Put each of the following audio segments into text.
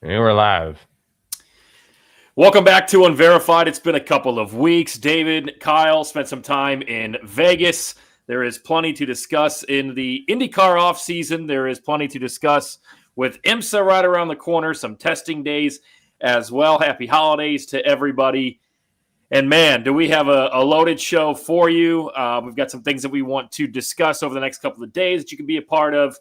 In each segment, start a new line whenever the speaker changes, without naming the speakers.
And we're live.
Welcome back to Unverified. It's been a couple of weeks. David, Kyle spent some time in Vegas. There is plenty to discuss in the IndyCar offseason. There is plenty to discuss with IMSA right around the corner, some testing days as well. Happy holidays to everybody. And man, do we have a loaded show for you. We've got some things that we want to discuss over the next couple of days that you can be a part of.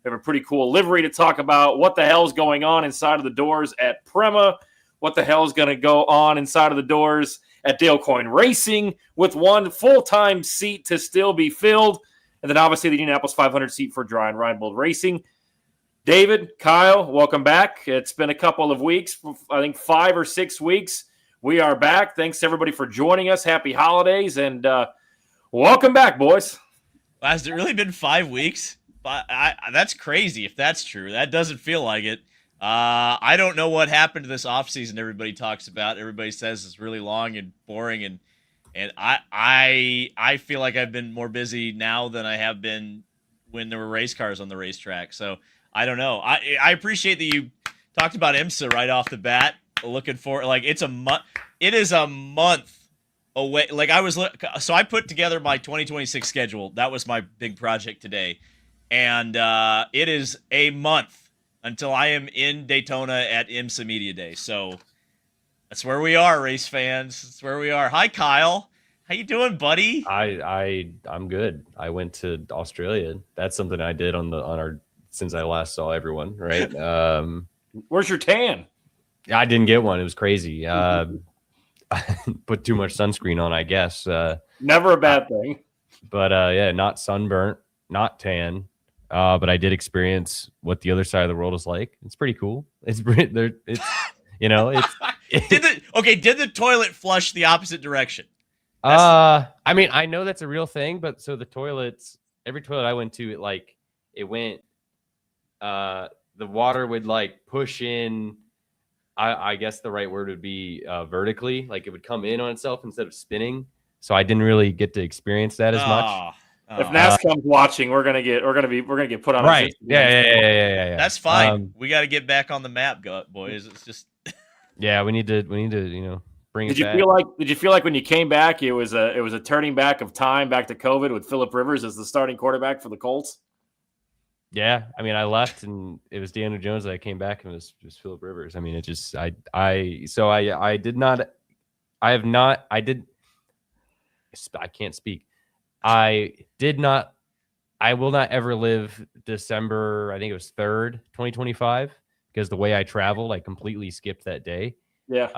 We have a pretty cool livery to talk about. What the hell's going on inside of the doors at Prema? What the hell is going to go on inside of the doors at Coyne Racing with one full-time seat to still be filled? And then obviously the Indianapolis 500 seat for Dry and Reinbold Racing. David, Kyle, welcome back. It's been a couple of weeks, I think 5 or 6 weeks. We are back. Thanks everybody for joining us. Happy holidays and welcome back, boys.
Has it really been 5 weeks? That's crazy if that's true. That doesn't feel like it. I don't know what happened to this offseason everybody talks about. Everybody says it's really long and boring, and I feel like I've been more busy now than I have been when there were race cars on the racetrack. So I don't know. I appreciate that you talked about IMSA right off the bat. Looking for it's a month. It is a month away. So I put together my 2026 schedule. That was my big project today, and it is a month until I am in Daytona at IMSA Media Day. So that's where we are, race fans. That's where we are. Hi, Kyle. How you doing, buddy?
I'm good. I went to Australia. That's something I did since I last saw everyone, right?
Where's your tan?
I didn't get one. It was crazy. Put too much sunscreen on, I guess.
Never a bad thing.
But yeah, not sunburnt, not tan. But I did experience what the other side of the world is like. It's pretty cool. It's did
the toilet flush the opposite direction?
I mean, I know that's a real thing, but so every toilet I went to, the water would push in. I guess the right word would be vertically, like it would come in on itself instead of spinning. So I didn't really get to experience that as much.
If NAS comes watching, we're gonna get put on.
Right? Yeah.
That's fine. We got to get back on the map, boys. It's just.
Yeah, we need to bring it back.
Did you feel like when you came back, it was a turning back of time back to COVID with Phillip Rivers as the starting quarterback for the Colts?
Yeah, I mean, I left and it was Daniel Jones that I came back and it was just Phillip Rivers. I mean, it just I can't speak. I will not ever live December, I think it was 3rd, 2025, because the way I traveled, I completely skipped that day.
Yeah.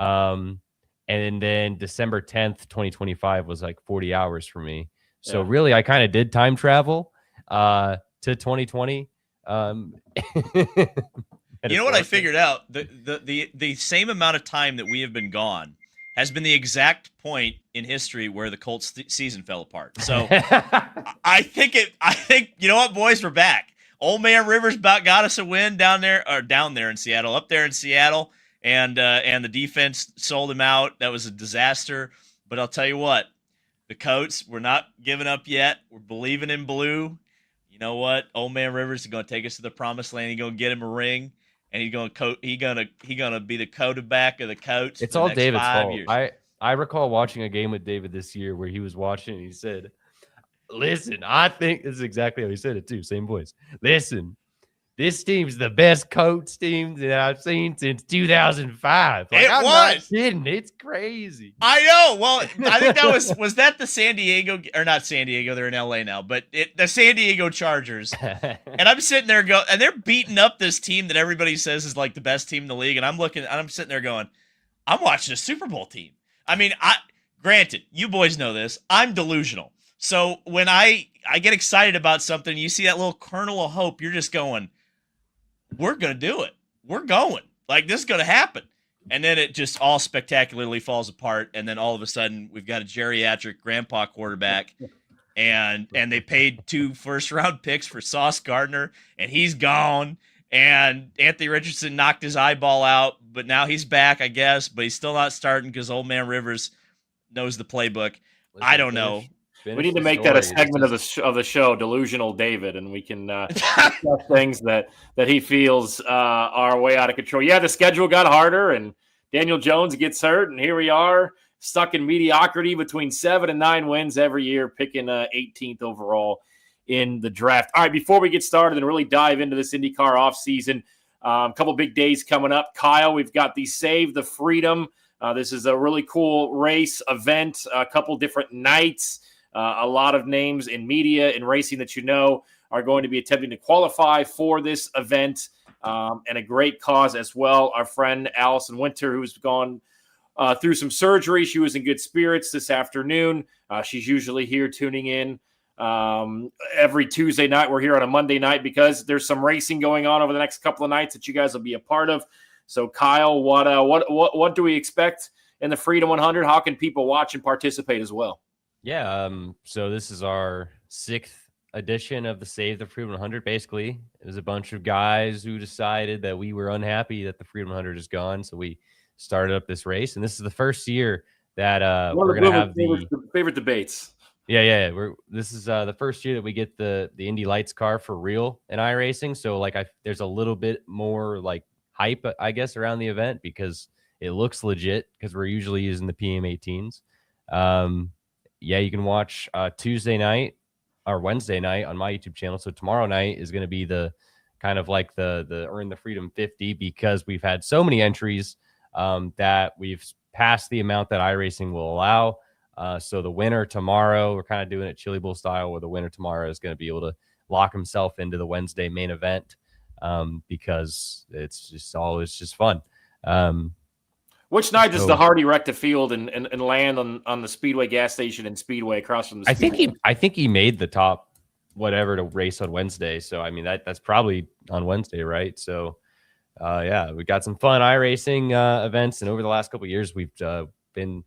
And then December 10th, 2025 was 40 hours for me. So really, I kind of did time travel to 2020.
You know what I figured out? The same amount of time that we have been gone has been the exact point in history where the Colts season fell apart. So I think you know what, boys, we're back. Old Man Rivers got us a win down there in Seattle, up there in Seattle, and the defense sold him out. That was a disaster. But I'll tell you what, the Colts, we're not giving up yet. We're believing in blue. You know what? Old Man Rivers is going to take us to the promised land. He's going to get him a ring, and he's going to be the quarterback of the Colts.
It's all David's fault. Years. I recall watching a game with David this year where he was watching and he said, "Listen, I think," this is exactly how he said it too, same voice. "Listen, this team's the best Colts team that I've seen since 2005." I'm not kidding. It's crazy.
I know. Well, I think that was that the San Diego, or not San Diego, they're in LA now, but the San Diego Chargers. And I'm sitting there and they're beating up this team that everybody says is the best team in the league. And I'm sitting there going, I'm watching a Super Bowl team. I mean, granted, you boys know this, I'm delusional. So when I get excited about something, you see that little kernel of hope, you're just going, we're going to do it. We're going. This is going to happen. And then it just all spectacularly falls apart. And then all of a sudden, we've got a geriatric grandpa quarterback. And they paid 2 first-round picks for Sauce Gardner, and he's gone. And Anthony Richardson knocked his eyeball out, but now he's back, I guess. But he's still not starting because Old Man Rivers knows the playbook. I don't know.
We need to make that a segment of the show, Delusional David, and we can discuss things that he feels are way out of control. Yeah, the schedule got harder, and Daniel Jones gets hurt, and here we are stuck in mediocrity between 7 and 9 wins every year, picking 18th overall in the draft. All right, before we get started and really dive into this IndyCar offseason, a couple big days coming up. Kyle, we've got the Save the Freedom. This is a really cool race event, a couple different nights. A lot of names in media and racing that are going to be attempting to qualify for this event, and a great cause as well. Our friend Allison Winter, who's gone through some surgery, she was in good spirits this afternoon. She's usually here tuning in every Tuesday night. We're here on a Monday night because there's some racing going on over the next couple of nights that you guys will be a part of. So, Kyle, what do we expect in the Freedom 100? How can people watch and participate as well?
Yeah, so this is our 6th edition of the Save the Freedom 100. Basically, it was a bunch of guys who decided that we were unhappy that the Freedom 100 is gone, so we started up this race. And this is the first year that we're going to have the
favorite debates.
Yeah. This is the first year that we get the Indy Lights car for real in iRacing. So there's a little bit more like hype, I guess, around the event because it looks legit because we're usually using the PM18s. Yeah, you can watch Tuesday night or Wednesday night on my YouTube channel. So tomorrow night is going to be the kind of like the Earn the Freedom 50 because we've had so many entries that we've passed the amount that iRacing will allow. So the winner tomorrow, we're kind of doing it Chili Bowl style, where the winner tomorrow is going to be able to lock himself into the Wednesday main event because it's just fun.
Which night does the Hardy wreck the field and land on the Speedway gas station and Speedway across from the Speedway?
I think he made the top whatever to race on Wednesday. So I mean that's probably on Wednesday, right? So yeah, we got some fun iRacing events, and over the last couple of years we've been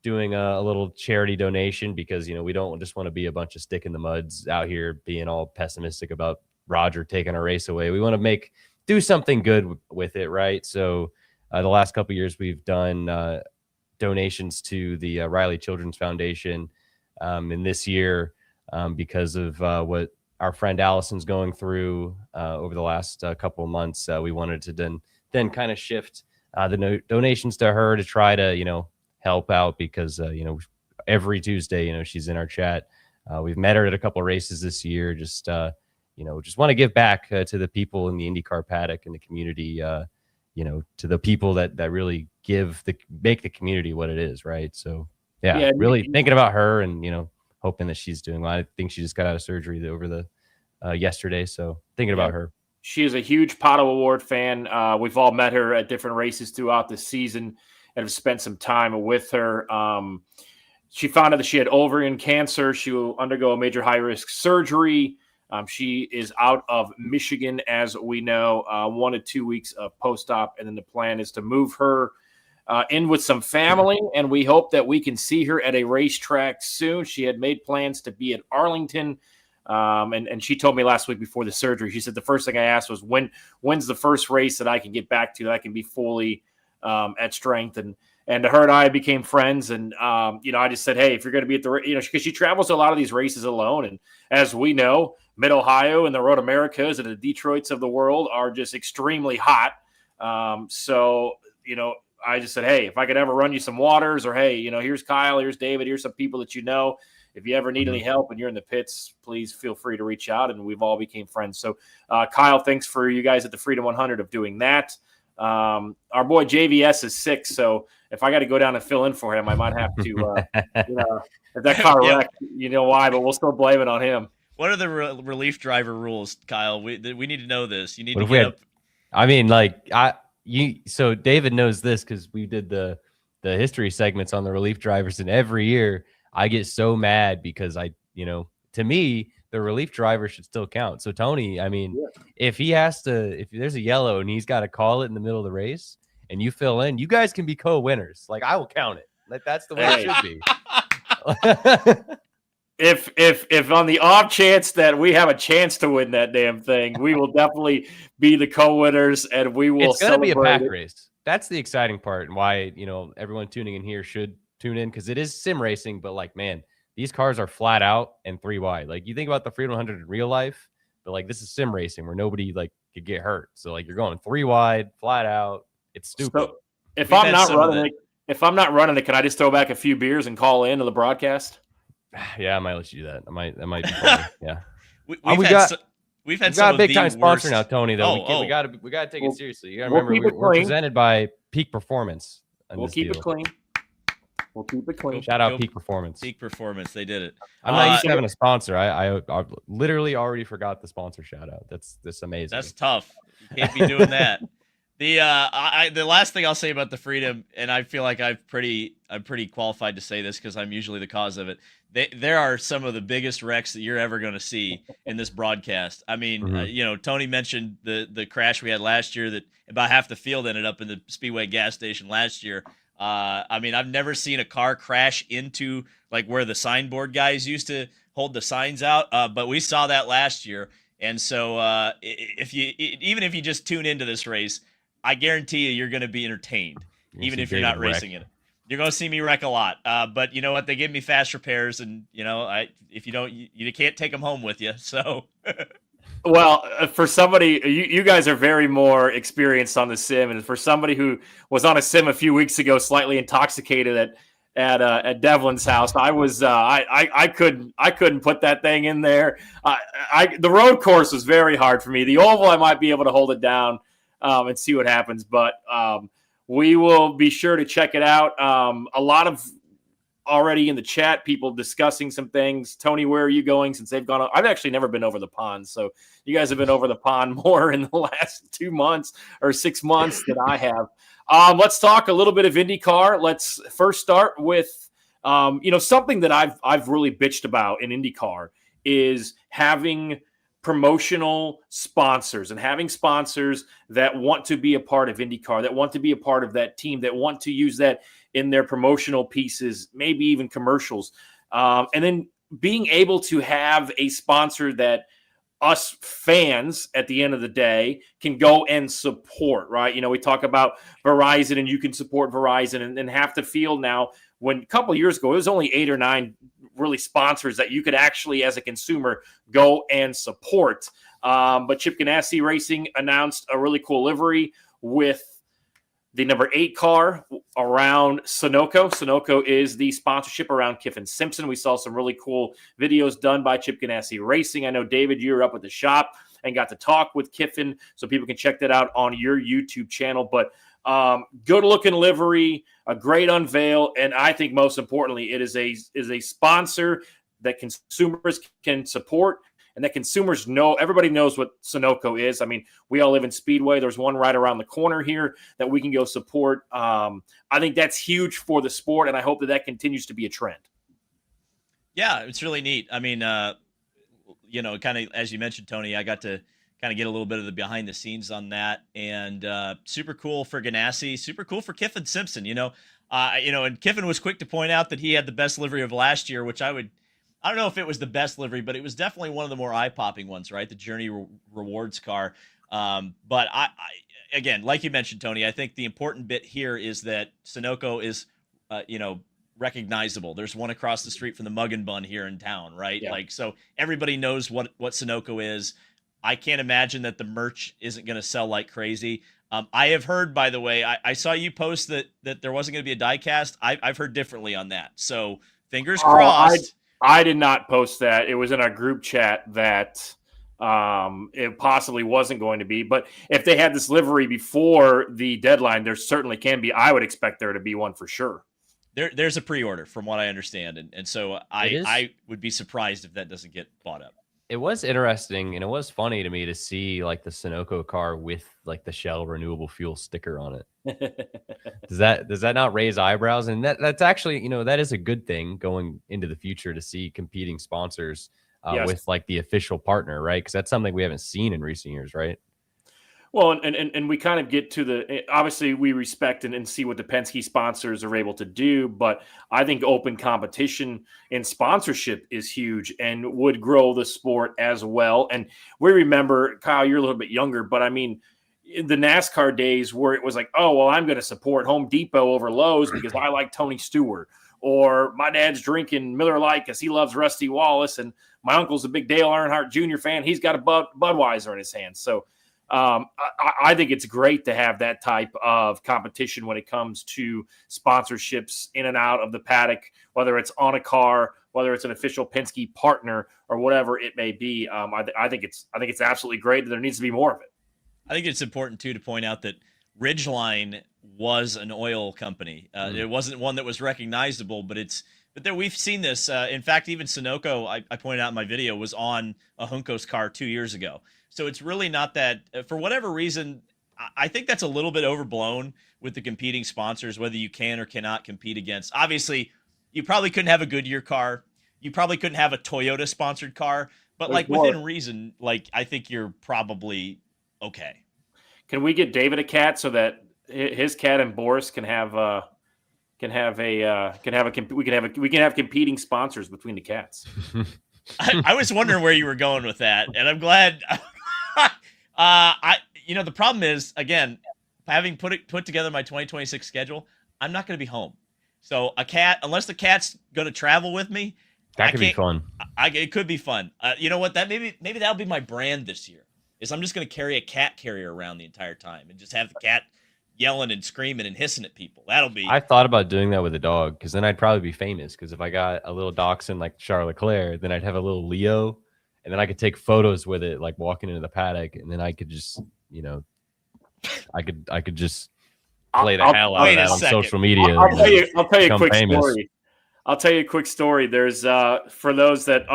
doing a little charity donation because we don't just want to be a bunch of stick in the muds out here being all pessimistic about Roger taking our race away. We want to do something good with it, right? So the last couple of years, we've done donations to the Riley Children's Foundation. And this year, because of what our friend Allison's going through over the last couple of months, we wanted to then kind of shift the donations to her to try to, help out because, every Tuesday, she's in our chat. We've met her at a couple of races this year. Just want to give back to the people in the IndyCar paddock and the community, to the people that really make the community what it is, right? So yeah, really thinking about her and hoping that she's doing well. I think she just got out of surgery over the yesterday, so thinking about her.
She is a huge Pato Award fan. We've all met her at different races throughout the season and have spent some time with her. She found out that she had ovarian cancer. She will undergo a major high-risk surgery. She is out of Michigan, as we know, 1 to 2 weeks of post-op, and then the plan is to move her in with some family, and we hope that we can see her at a racetrack soon. She had made plans to be at Arlington, and she told me last week before the surgery, she said the first thing I asked was, when's the first race that I can get back to, that I can be fully at strength, and her and I became friends. And, I just said, hey, if you're going to be at the, because she travels to a lot of these races alone. And as we know, Mid-Ohio and the Road Americas and the Detroits of the world are just extremely hot. So, I just said, hey, if I could ever run you some waters, or, hey, here's Kyle, here's David, here's some people that if you ever need any help and you're in the pits, please feel free to reach out. And we've all became friends. So, Kyle, thanks for you guys at the Freedom 100 of doing that. Our boy JVS is sick, so if I got to go down and fill in for him, I might have to, if that car wrecked, why, but we'll still blame it on him.
What are the relief driver rules, Kyle? We need to know this. You need to get up.
I mean, so David knows this because we did the history segments on the relief drivers, and every year I get so mad because to me, the relief driver should still count. So Tony, I mean, if there's a yellow and he's got to call it in the middle of the race and you fill in, you guys can be co-winners. I will count it. That's the way it should be.
If on the off chance that we have a chance to win that damn thing, we will definitely be the co-winners, and we will.
It's gonna be a pack race. That's the exciting part, and why everyone tuning in here should tune in, because it is sim racing. But man, these cars are flat out and 3 wide. Like you think about the Freedom 100 in real life, but like this is sim racing where nobody like could get hurt. So like you're going 3 wide, flat out. It's stupid.
So if
We've
I'm
had
not
some of
running it, can I just throw back a few beers and call in to the broadcast?
Yeah, I might let you do that. That might be funny. Yeah.
We've had
We've
some
got a
of
big
the
time sponsor
worst...
now, Tony. Though
Oh,
we gotta take it seriously. You gotta
we'll
remember
keep it
we're
clean.
presented by Peak Performance.
We'll keep it clean. We'll keep it clean.
Shout out Peak Performance.
Peak Performance, they did it.
I'm not used to having a sponsor. I literally already forgot the sponsor shout out. That's amazing.
That's tough. You can't be doing that. The last thing I'll say about the Freedom, and I feel like I'm pretty qualified to say this because I'm usually the cause of it. There are some of the biggest wrecks that you're ever going to see in this broadcast. I mean, Tony mentioned the crash we had last year that about half the field ended up in the Speedway gas station last year. I mean, I've never seen a car crash into like where the signboard guys used to hold the signs out, but we saw that last year. And so even if you just tune into this race, I guarantee you're going to be entertained, even if you're not racing in it. You're going to see me wreck a lot. But you know what? They give me fast repairs, and if you don't, you can't take them home with you. So.
Well, for somebody, you guys are very more experienced on the sim, and for somebody who was on a sim a few weeks ago, slightly intoxicated at Devlin's house, I was I couldn't put that thing in there. The road course was very hard for me. The oval, I might be able to hold it down and see what happens, but we will be sure to check it out. A lot of already in the chat, people discussing some things. Tony, where are you going since they've gone? I've actually never been over the pond, so you guys have been over the pond more in the last 2 months or 6 months than I have. Let's talk a little bit of IndyCar. Let's first start with something that I've really bitched about in IndyCar is having promotional sponsors and having sponsors that want to be a part of IndyCar, that want to be a part of that team, that want to use that in their promotional pieces, maybe even commercials. And then being able to have a sponsor that us fans at the end of the day can go and support, right? We talk about Verizon and you can support Verizon and half the field now. When a couple of years ago, it was only 8 or 9 really sponsors that you could actually, as a consumer, go and support. But Chip Ganassi Racing announced a really cool livery with the number 8 car around Sunoco. Sunoco is the sponsorship around Kyffin Simpson. We saw some really cool videos done by Chip Ganassi Racing. I know, David, you were up at the shop and got to talk with Kyffin, so people can check that out on your YouTube channel. But good-looking livery, a great unveil, and I think most importantly, it is a sponsor that consumers can support and that consumers know. Everybody knows what Sunoco is. I mean, we all live in Speedway. There's one right around the corner here that we can go support. I think that's huge for the sport, and I hope that continues to be a trend.
Yeah, it's really neat. I mean, kind of as you mentioned, Tony, I got to kind of get a little bit of the behind the scenes on that, and super cool for Ganassi, super cool for Kyffin Simpson. And Kyffin was quick to point out that he had the best livery of last year, which I don't know if it was the best livery, but it was definitely one of the more eye-popping ones, right? The Journey Rewards car. But I again, like you mentioned, Tony, I think the important bit here is that Sunoco is, recognizable. There's one across the street from the Mug and Bun here in town, right?
Yeah.
Like, so everybody knows what Sunoco is. I can't imagine that the merch isn't going to sell like crazy. I have heard, by the way, I saw you post that there wasn't going to be a diecast. I've heard differently on that. So fingers crossed.
I did not post that. It was in our group chat that it possibly wasn't going to be. But if they had this livery before the deadline, there certainly can be. I would expect there to be one for sure.
There's a pre-order from what I understand. And so I would be surprised if that doesn't get bought up.
It was interesting and it was funny to me to see like the Sunoco car with like the Shell renewable fuel sticker on it. Does that not raise eyebrows? And that's actually, that is a good thing going into the future to see competing sponsors
Yes.
with like the official partner, right? Because that's something we haven't seen in recent years, right?
Well, and we kind of get to obviously we respect and see what the Penske sponsors are able to do, but I think open competition in sponsorship is huge and would grow the sport as well. And we remember, Kyle, you're a little bit younger, but I mean, in the NASCAR days where it was like, oh, well, I'm going to support Home Depot over Lowe's because I like Tony Stewart, or my dad's drinking Miller Lite because he loves Rusty Wallace, and my uncle's a big Dale Earnhardt Jr. fan. He's got a Budweiser in his hand. So I think it's great to have that type of competition when it comes to sponsorships in and out of the paddock, whether it's on a car, whether it's an official Penske partner, or whatever it may be. I think it's absolutely great that there needs to be more of it.
I think it's important too to point out that Ridgeline was an oil company. It wasn't one that was recognizable, but there we've seen this. In fact, even Sunoco, I pointed out in my video, was on a Juncos car 2 years ago. So it's really not that, for whatever reason, I think that's a little bit overblown with the competing sponsors, whether you can or cannot compete against. Obviously, you probably couldn't have a Goodyear car. You probably couldn't have a Toyota sponsored car, but like within reason, like I think you're probably okay.
Can we get David a cat so that his cat and Boris can have competing sponsors between the cats?
I was wondering where you were going with that, and I'm glad. The problem is, again, having put together my 2026 schedule, I'm not going to be home. So unless the cat's going to travel with me,
that could be fun.
It could be fun. You know what? That maybe that'll be my brand this year. Is I'm just going to carry a cat carrier around the entire time and just have the cat yelling and screaming and hissing at people. That'll be.
I thought about doing that with a dog because then I'd probably be famous. Because if I got a little dachshund like Charles Leclerc, then I'd have a little Leo, and then I could take photos with it, like walking into the paddock, and then I could just, I could just play the hell out of that on social media.
I'll tell you a quick story. I'll tell you a quick story. There's for those that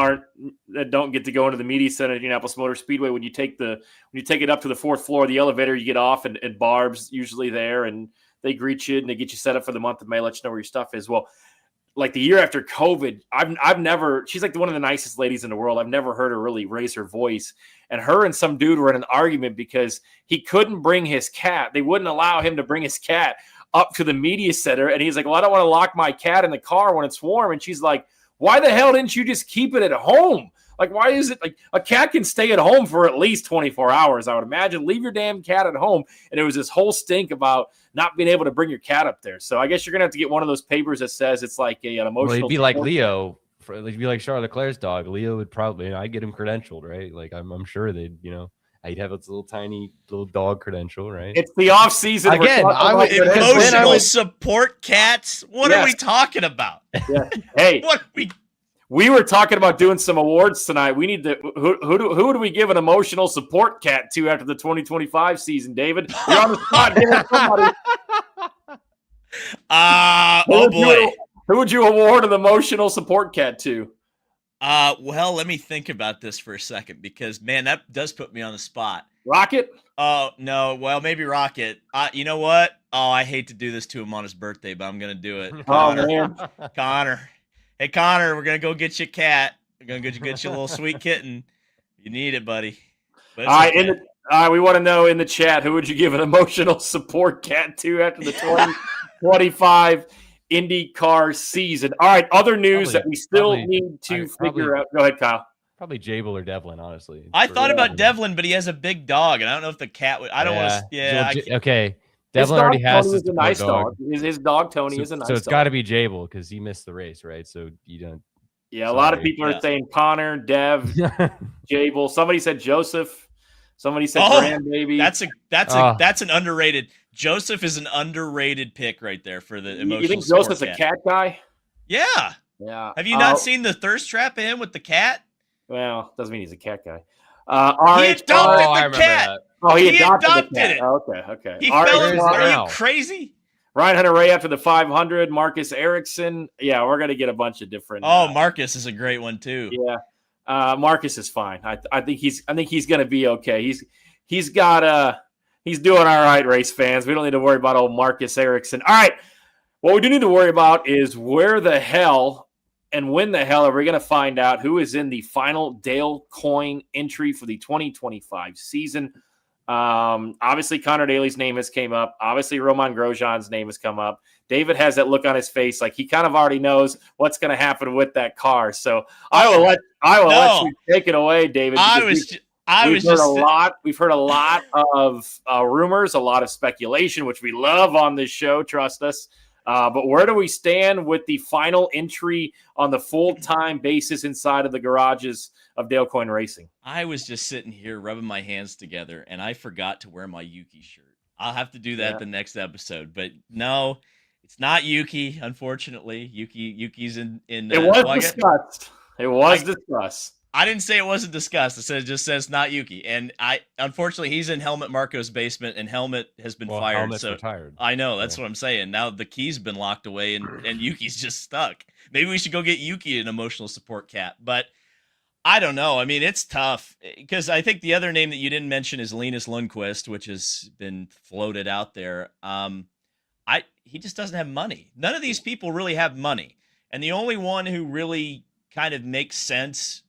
don't get to go into the media center at Indianapolis Motor Speedway, when you take it up to the fourth floor of the elevator, you get off, and Barb's usually there, and they greet you and they get you set up for the month of May, let you know where your stuff is. Well, like the year after COVID, I've never, she's like one of the nicest ladies in the world. I've never heard her really raise her voice. And her and some dude were in an argument because he couldn't bring his cat. They wouldn't allow him to bring his cat up to the media center. And he's like, well, I don't want to lock my cat in the car when it's warm. And she's like, why the hell didn't you just keep it at home? Like, why is it like a cat can stay at home for at least 24 hours? I would imagine. Leave your damn cat at home. And it was this whole stink about not being able to bring your cat up there. So I guess you're going to have to get one of those papers that says it's like an emotional.
Well, it'd be like Leo. It'd be like Charles Leclerc's dog. Leo would probably, I'd get him credentialed, right? Like I'm sure they'd, I'd have its little tiny little dog credential, right?
It's the off season.
Again,
emotional support cats. What are we talking about?
Yeah. Hey, we were talking about doing some awards tonight. We need to. Who do we give an emotional support cat to after the 2025 season, David? You're on the spot. Give it somebody.
Oh boy.
Who would you award an emotional support cat to?
Well, let me think about this for a second because, man, that does put me on the spot.
Rocket?
Oh, no. Well, maybe Rocket. You know what? Oh, I hate to do this to him on his birthday, but I'm going to do it.
Connor. Oh, man.
Connor. Hey, Connor, we're going to go get you a cat. We're going to get you a little sweet kitten. You need it, buddy.
All right, okay. We want to know in the chat, who would you give an emotional support cat to after the 2025 IndyCar season? All right, other news that we still need to figure out. Go ahead, Kyle.
Probably Jable or Devlin, honestly.
I thought about Devlin, but he has a big dog, and I don't know if the cat would. I don't want to. Yeah.
Okay. Devlin already has
his nice dog. His dog Tony is a nice dog.
So it's got to be Jable because he missed the race, right? So you don't.
Yeah, a lot of people are saying Connor, Dev, Jable. Somebody said Joseph. Somebody said Grandbaby.
That's an underrated. Joseph is an underrated pick right there for the emotional.
You think Joseph's a cat guy?
Yeah.
Yeah.
Have you not seen the thirst trap of him with the cat?
Well, doesn't mean he's a cat guy.
He adopted the cat.
That. Oh, he adopted
it.
Oh, okay.
He fell in. Are you crazy?
Ryan Hunter-Ray after the 500. Marcus Ericsson. Yeah, we're gonna get a bunch of different.
Marcus is a great one too.
Yeah, Marcus is fine. I think he's gonna be okay. He's doing all right, race fans. We don't need to worry about old Marcus Ericsson. All right, what we do need to worry about is where the hell and when the hell are we going to find out who is in the final Dale Coyne entry for the 2025 season? Obviously, Connor Daly's name has came up. Obviously, Roman Grosjean's name has come up. David has that look on his face like he kind of already knows what's going to happen with that car. So I will let you take it away, David. We've heard a lot of rumors, a lot of speculation, which we love on this show. Trust us. But where do we stand with the final entry on the full-time basis inside of the garages of Dale Coyne Racing?
I was just sitting here rubbing my hands together, and I forgot to wear my Yuki shirt. I'll have to do that the next episode. But no, it's not Yuki, unfortunately. Yuki's in.
It was discussed. It was discussed.
I didn't say it wasn't discussed. I said it just says not Yuki. And unfortunately he's in Helmut Marko's basement, and Helmut has been fired.
Helmut's
so
retired.
I know, that's what I'm saying. Now the key's been locked away and Yuki's just stuck. Maybe we should go get Yuki an emotional support cat. But I don't know. I mean, it's tough because I think the other name that you didn't mention is Linus Lundqvist, which has been floated out there. He just doesn't have money. None of these people really have money. And the only one who really kind of makes sense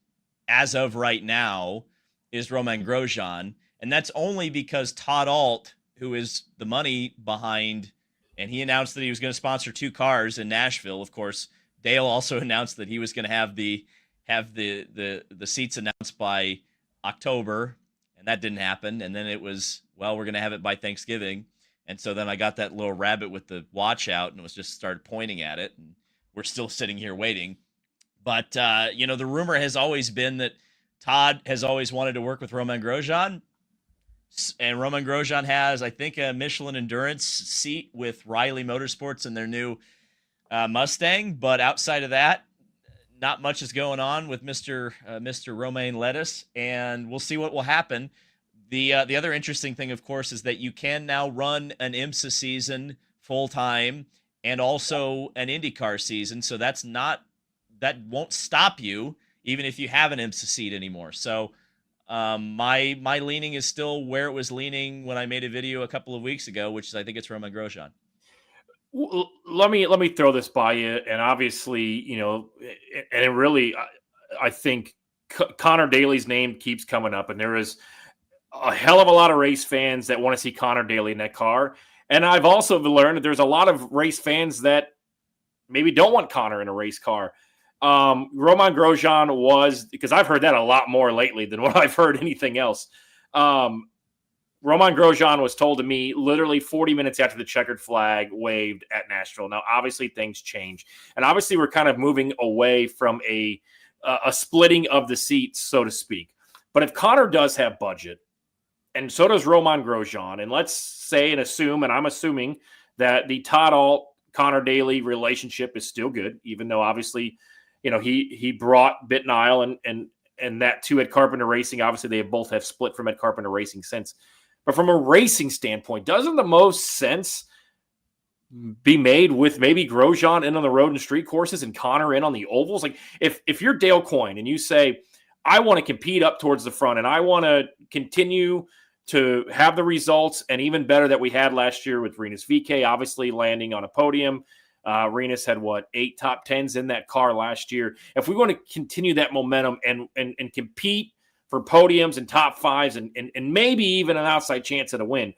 as of right now is Romain Grosjean. And that's only because Todd Alt, who is the money behind, and he announced that he was going to sponsor 2 cars in Nashville. Of course, Dale also announced that he was going to have the seats announced by October, and that didn't happen. And then it was, well, we're going to have it by Thanksgiving. And so then I got that little rabbit with the watch out and was just started pointing at it. And we're still sitting here waiting. But, the rumor has always been that Todd has always wanted to work with Romain Grosjean. And Romain Grosjean has, I think, a Michelin Endurance seat with Riley Motorsports in their new Mustang. But outside of that, not much is going on with Mr. Romain Lettuce. And we'll see what will happen. The other interesting thing, of course, is that you can now run an IMSA season full-time and also an IndyCar season. So that won't stop you, even if you have an IMSA seat anymore. So my leaning is still where it was leaning when I made a video a couple of weeks ago, which is I think it's Romain Grosjean.
Well, let me throw this by you, and obviously, and it really, I think Connor Daly's name keeps coming up, and there is a hell of a lot of race fans that want to see Connor Daly in that car. And I've also learned that there's a lot of race fans that maybe don't want Connor in a race car. Romain Grosjean was, because I've heard that a lot more lately than what I've heard anything else. Romain Grosjean was told to me literally 40 minutes after the checkered flag waved at Nashville. Now, obviously, things change. And obviously, we're kind of moving away from a splitting of the seats, so to speak. But if Connor does have budget, and so does Romain Grosjean, and let's say and assume, and I'm assuming that the Todd Alt Connor Daly relationship is still good, even though obviously, he brought Bit Nile and that to Ed Carpenter Racing. Obviously, they both have split from Ed Carpenter Racing since. But from a racing standpoint, doesn't the most sense be made with maybe Grosjean in on the road and street courses and Connor in on the ovals? Like if you're Dale Coyne and you say, I want to compete up towards the front and I want to continue to have the results and even better that we had last year with Rinus VeeKay, obviously landing on a podium. Rinus had 8 top 10s in that car last year. If we want to continue that momentum and compete for podiums and top 5s and maybe even an outside chance at a win,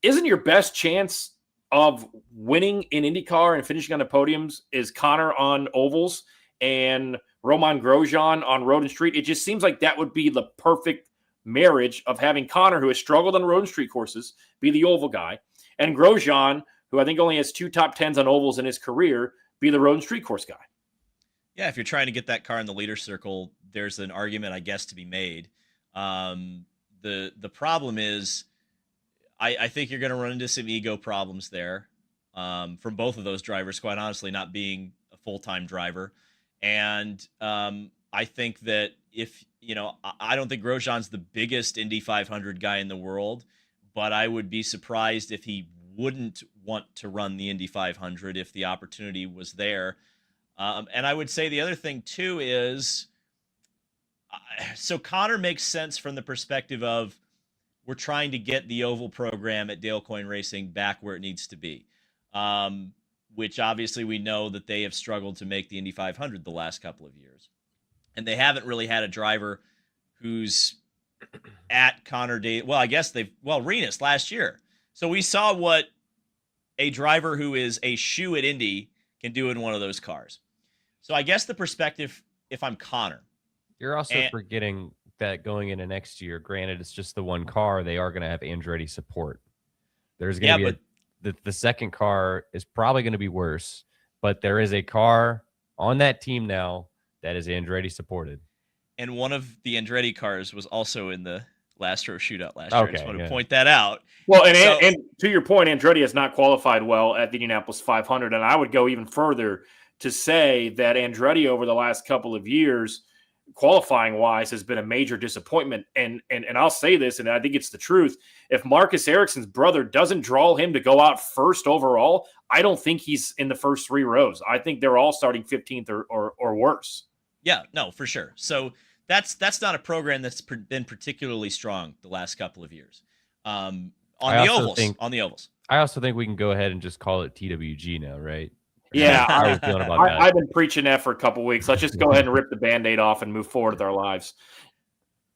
isn't your best chance of winning in IndyCar and finishing on the podiums is Connor on ovals and Romain Grosjean on road and street? It just seems like that would be the perfect marriage of having Connor, who has struggled on road and street courses, be the oval guy, and Grosjean, who I think only has 2 top 10s on ovals in his career, be the road and street course guy.
Yeah, if you're trying to get that car in the leader circle, there's an argument, I guess, to be made. The problem is, I think you're going to run into some ego problems there from both of those drivers, quite honestly, not being a full-time driver. And I think that I don't think Grosjean's the biggest Indy 500 guy in the world, but I would be surprised if he wouldn't want to run the Indy 500 if the opportunity was there. And I would say the other thing, too, is so Connor makes sense from the perspective of we're trying to get the oval program at Dale Coyne Racing back where it needs to be, which obviously we know that they have struggled to make the Indy 500 the last couple of years. And they haven't really had a driver who's at Connor Daly. Well, I guess Rinus last year. So we saw what a driver who is a shoe at Indy can do in one of those cars. So I guess the perspective, if I'm Connor.
You're also forgetting that going into next year, granted, it's just the one car, they are going to have Andretti support. There's going to be the second car is probably going to be worse, but there is a car on that team now that is Andretti supported.
And one of the Andretti cars was also in the last row shootout last year. I just want to point that out.
Well, and to your point, Andretti has not qualified well at the Indianapolis 500, and I would go even further to say that Andretti over the last couple of years, qualifying wise, has been a major disappointment. And I'll say this, and I think it's the truth. If Marcus Ericsson's brother doesn't draw him to go out first overall, I don't think he's in the first 3 rows. I think they're all starting 15th or worse.
Yeah, no, for sure. So that's not a program that's been particularly strong the last couple of years. On the ovals.
I also think we can go ahead and just call it TWG now, right?
Yeah,
How are you feeling about that?
I've been preaching that for a couple of weeks. Let's just go ahead and rip the Band-Aid off and move forward with our lives.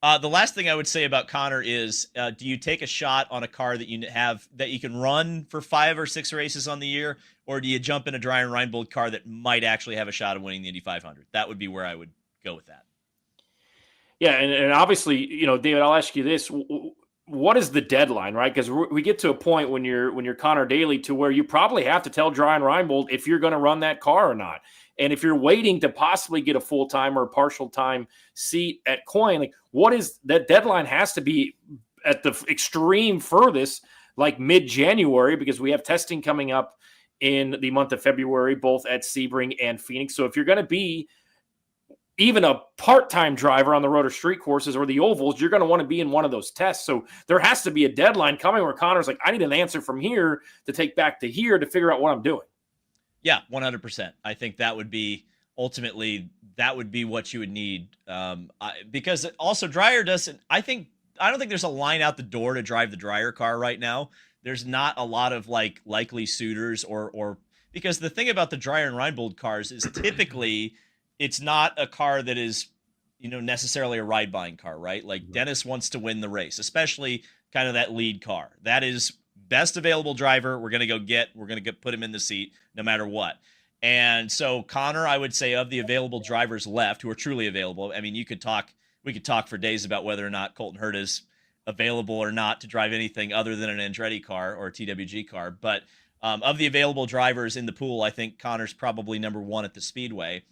The last thing I would say about Connor is, do you take a shot on a car that you have that you can run for 5 or 6 races on the year, or do you jump in a Dreyer Reinbold car that might actually have a shot of winning the Indy 500? That would be where I would go with that.
Yeah, and obviously, David, I'll ask you this. What is the deadline, right? Because we get to a point when you're Connor Daly to where you probably have to tell Dreyer Reinbold if you're going to run that car or not. And if you're waiting to possibly get a full-time or a partial-time seat at Coyne, like, what is that deadline? Has to be at the extreme furthest, like mid-January, because we have testing coming up in the month of February, both at Sebring and Phoenix. So if you're going to be even a part-time driver on the road or street courses or the ovals, you're going to want to be in one of those tests. So there has to be a deadline coming where Connor's like, I need an answer from here to take back to here to figure out what I'm doing.
Yeah, 100%. I think that would be ultimately what you would need. Because also Dreyer doesn't, I don't think there's a line out the door to drive the Dreyer car right now. There's not a lot of likely suitors or because the thing about the Dreyer and Reinbold cars is typically it's not a car that is, necessarily a ride buying car, right? Like Dennis wants to win the race, especially kind of that lead car. That is best available driver. We're going to put him in the seat no matter what. And so Connor, I would say, of the available drivers left who are truly available, I mean, we could talk for days about whether or not Colton Hurd is available or not to drive anything other than an Andretti car or a TWG car. But of the available drivers in the pool, I think Connor's probably number 1 at the Speedway.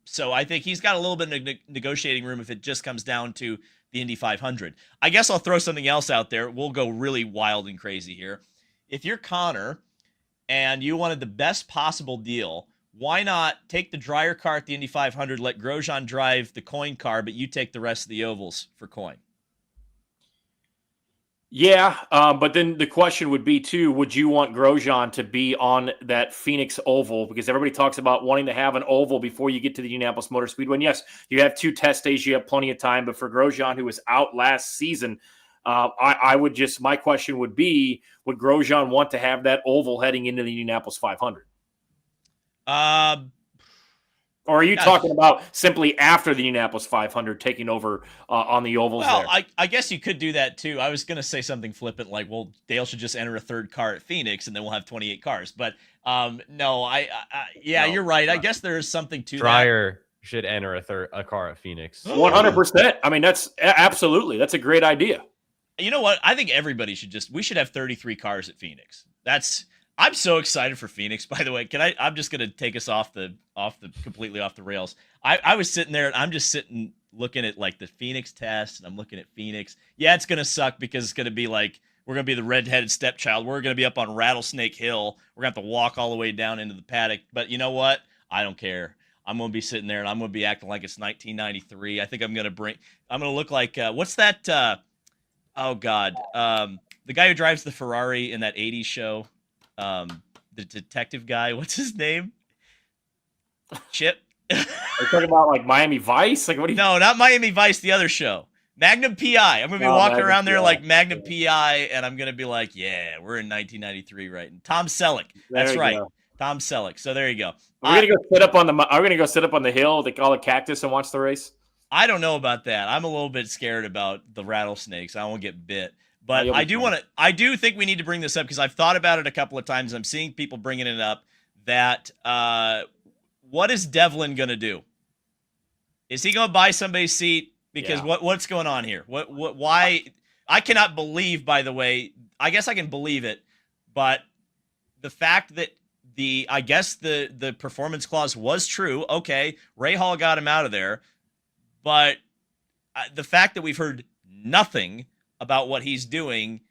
So I think he's got a little bit of negotiating room if it just comes down to the Indy 500. I guess I'll throw something else out there. We'll go really wild and crazy here. If you're Connor and you wanted the best possible deal, why not take the Dreyer car at the Indy 500, let Grosjean drive the Coyne car, but you take the rest of the ovals for Coyne?
Yeah, but then the question would be, too, would you want Grosjean to be on that Phoenix oval? Because everybody talks about wanting to have an oval before you get to the Indianapolis Motor Speedway. And yes, you have 2 test days, you have plenty of time. But for Grosjean, who was out last season, my question would be, would Grosjean want to have that oval heading into the Indianapolis 500? Or are you talking about simply after the Indianapolis 500 taking over on the ovals?
Well,
there?
I guess you could do that too. I was going to say something flippant like, well, Dale should just enter a 3rd car at Phoenix and then we'll have 28 cars. But no, no, you're right. I guess there is something to
Dreyer should enter a car at Phoenix.
100%. I mean, that's a great idea.
You know what? I think everybody we should have 33 cars at Phoenix. I'm so excited for Phoenix, by the way. I'm just going to take us completely off the rails. I was sitting there and I'm just sitting looking at the Phoenix test and I'm looking at Phoenix. Yeah, it's going to suck because it's going to be we're going to be the redheaded stepchild. We're going to be up on Rattlesnake Hill. We're going to have to walk all the way down into the paddock. But you know what? I don't care. I'm going to be sitting there and I'm going to be acting like it's 1993. I think I'm going to look like, what's that? Oh God. The guy who drives the Ferrari in that 80s show. The detective guy, what's his name? Chip.
Are you talking about Miami Vice? What do you?
No, not Miami Vice. The other show, Magnum PI. I'm gonna be walking around there like Magnum PI, and I'm gonna be like, "Yeah, we're in 1993, right?" And Tom Selleck. That's right, Tom Selleck. So there you go.
Are we gonna go sit up on the hill, they call it cactus, and watch the race?
I don't know about that. I'm a little bit scared about the rattlesnakes. I won't get bit. But I do think we need to bring this up because I've thought about it a couple of times. I'm seeing people bringing it up that what is Devlin going to do? Is he going to buy somebody's seat? Because what's going on here? Why? I cannot believe, by the way, I guess I can believe it, but the fact that I guess the performance clause was true. Okay, Ray Hall got him out of there, but the fact that we've heard nothing about what he's doing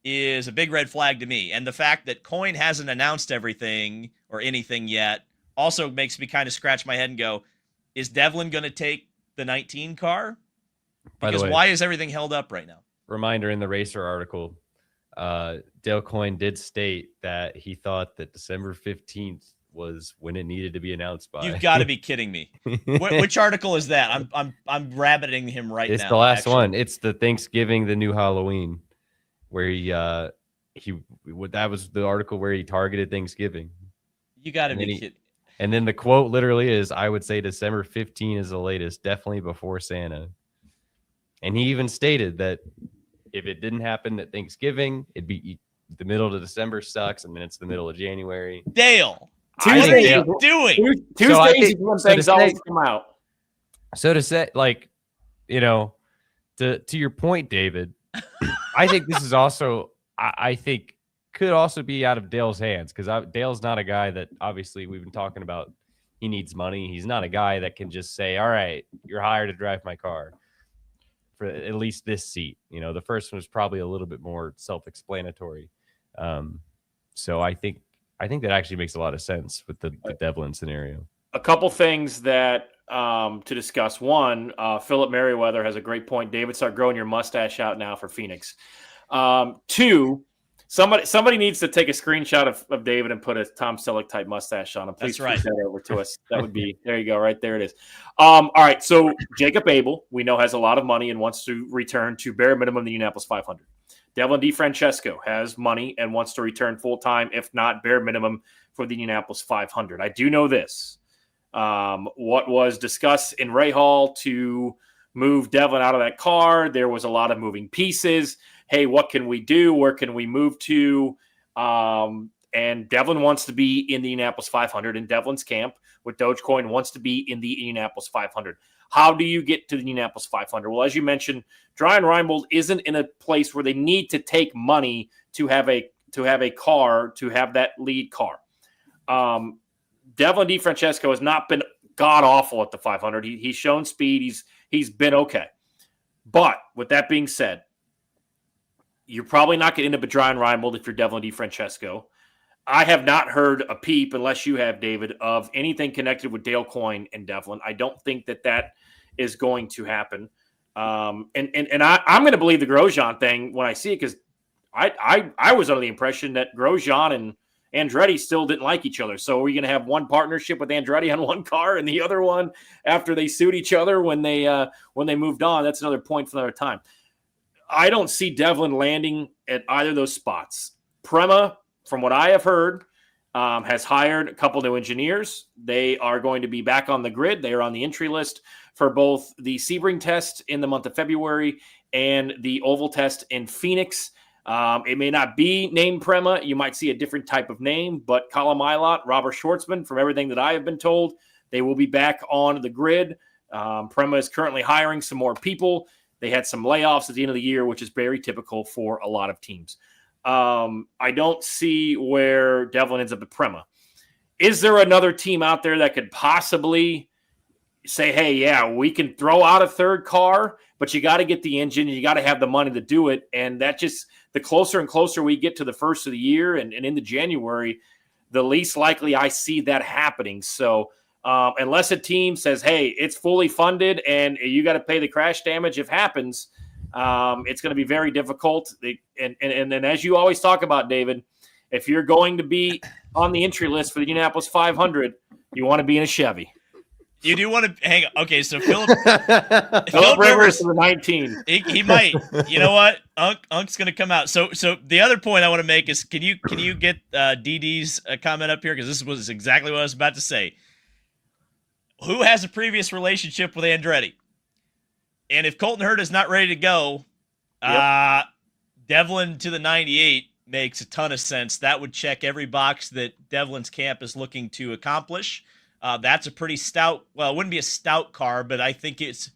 is a big red flag to me. And the fact that Coyne hasn't announced everything or anything yet also makes me kind of scratch my head and go, is Devlin going to take the 19 car? Because why is everything held up right now?
Reminder in the Racer article, Dale Coyne did state that he thought that December 15th was when it needed to be announced by.
You've got to be kidding me. Which article is that? I'm rabbiting him right now.
It's the last one. It's the Thanksgiving, the new Halloween, where that was the article where he targeted Thanksgiving.
You got to be kidding.
And then the quote literally is, I would say December 15 is the latest, definitely before Santa. And he even stated that if it didn't happen at Thanksgiving, it'd be the middle of December sucks, and then it's the middle of January.
Dale,
what are you
doing?
Tuesdays is when things always come out.
So to say, like, to your point, David, I think this is also, I think, could also be out of Dale's hands, because Dale's not a guy that, obviously, we've been talking about, he needs money. He's not a guy that can just say, all right, you're hired to drive my car for at least this seat. The first one was probably a little bit more self-explanatory. So I think that actually makes a lot of sense with the Devlin scenario.
A couple things that to discuss. One, Philip Merriweather has a great point. David, start growing your mustache out now for Phoenix. Two, somebody needs to take a screenshot of David and put a Tom Selleck type mustache on him. Please
That's right.
that over to us. That would be, there you go. Right there it is. All right. So Jacob Abel, we know, has a lot of money and wants to return to bare minimum the Indianapolis 500. Devlin DeFrancesco has money and wants to return full-time, if not bare minimum, for the Indianapolis 500. I do know this. What was discussed in Ray Hall to move Devlin out of that car, there was a lot of moving pieces. Hey, what can we do? Where can we move to? And Devlin wants to be in the Indianapolis 500 in Devlin's camp, with Dogecoin wants to be in the Indianapolis 500. How do you get to the Indianapolis 500? Well, as you mentioned, Ryan Reinbold isn't in a place where they need to take money to have a car, to have that lead car. Devlin DeFrancesco has not been god-awful at the 500. He's shown speed. He's been okay. But with that being said, you're probably not going to end up at Ryan Reinbold if you're Devlin DeFrancesco. I have not heard a peep, unless you have, David, of anything connected with Dale Coyne and Devlin. I don't think that is going to happen. And I'm going to believe the Grosjean thing when I see it, because I was under the impression that Grosjean and Andretti still didn't like each other. So are we going to have one partnership with Andretti on one car and the other one after they sued each other when they moved on? That's another point for another time. I don't see Devlin landing at either of those spots. Prema, from what I have heard, has hired a couple new engineers. They are going to be back on the grid. They are on the entry list for both the Sebring test in the month of February and the oval test in Phoenix. It may not be named Prema. You might see a different type of name, but Colin Milot, Robert Schwartzman, from everything that I have been told, they will be back on the grid. Prema is currently hiring some more people. They had some layoffs at the end of the year, which is very typical for a lot of teams. I don't see where Devlin ends up at Prema. Is there another team out there that could possibly say, hey, yeah, we can throw out a third car, but you got to get the engine and you got to have the money to do it. And that just, the closer and closer we get to the first of the year and into January, the least likely I see that happening. So unless a team says, hey, it's fully funded and you got to pay the crash damage if it happens, it's going to be very difficult. And as you always talk about, David, if you're going to be on the entry list for the Indianapolis 500, you want to be in a Chevy.
You do want to hang on. Okay, so Philip
Rivers for the 19.
He might. You know what? Unk's going to come out. So the other point I want to make is, can you get DD's comment up here, because this was exactly what I was about to say. Who has a previous relationship with Andretti? And if Colton Hurd is not ready to go, Devlin to the 98 makes a ton of sense. That would check every box that Devlin's camp is looking to accomplish. That's a pretty stout. Well, it wouldn't be a stout car, but I think it's.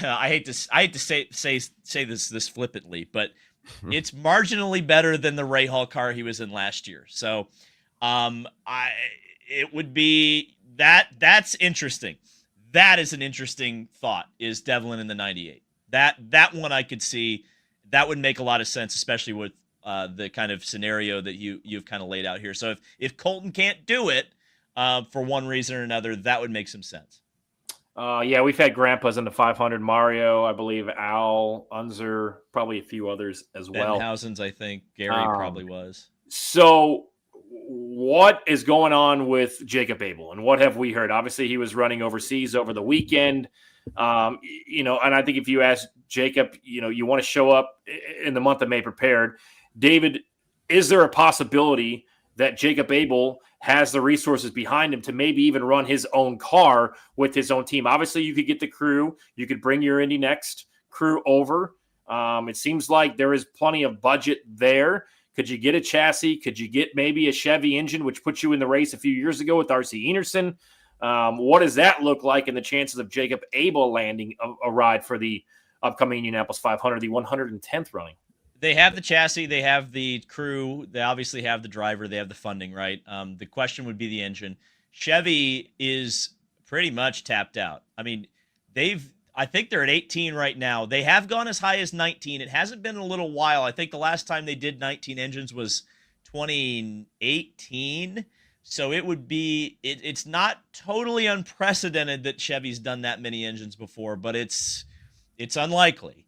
I hate to say this flippantly, but It's marginally better than the Ray Hall car he was in last year. So, it would be that's interesting. That is an interesting thought, is Devlin in the 98. That one I could see. That would make a lot of sense, especially with the kind of scenario that you've kind of laid out here. So if Colton can't do it for one reason or another, that would make some sense.
Yeah, we've had grandpas in the 500. Mario, I believe, Al, Unzer, probably a few others as well.
Benhausen's, I think. Gary probably was.
So what is going on with Jacob Abel, and what have we heard? Obviously, he was running overseas over the weekend. And I think if you ask Jacob, you want to show up in the month of May prepared. David, is there a possibility that Jacob Abel has the resources behind him to maybe even run his own car with his own team? Obviously, you could get the crew. You could bring your Indy Next crew over. It seems like there is plenty of budget there. Could you get a chassis? Could you get maybe a Chevy engine, which put you in the race a few years ago with R.C. Enerson? What does that look like in the chances of Jacob Abel landing a ride for the upcoming Indianapolis 500, the 110th running?
They have the chassis, they have the crew, they obviously have the driver, they have the funding, right? The question would be the engine. Chevy is pretty much tapped out. I mean, I think they're at 18 right now. They have gone as high as 19. It hasn't been in a little while. I think the last time they did 19 engines was 2018. So it would be, it's not totally unprecedented that Chevy's done that many engines before, but it's unlikely.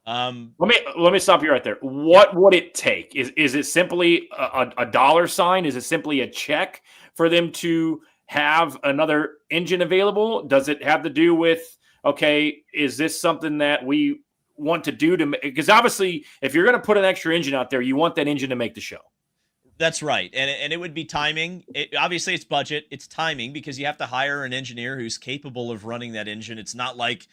Let me stop you right there. What would it take? Is it simply a dollar sign? Is it simply a check for them to have another engine available? Does it have to do with, okay, is this something that we want to do because obviously if you're going to put an extra engine out there, you want that engine to make the show.
That's right. And it would be timing. Obviously it's budget, it's timing, because you have to hire an engineer who's capable of running that engine. It's not like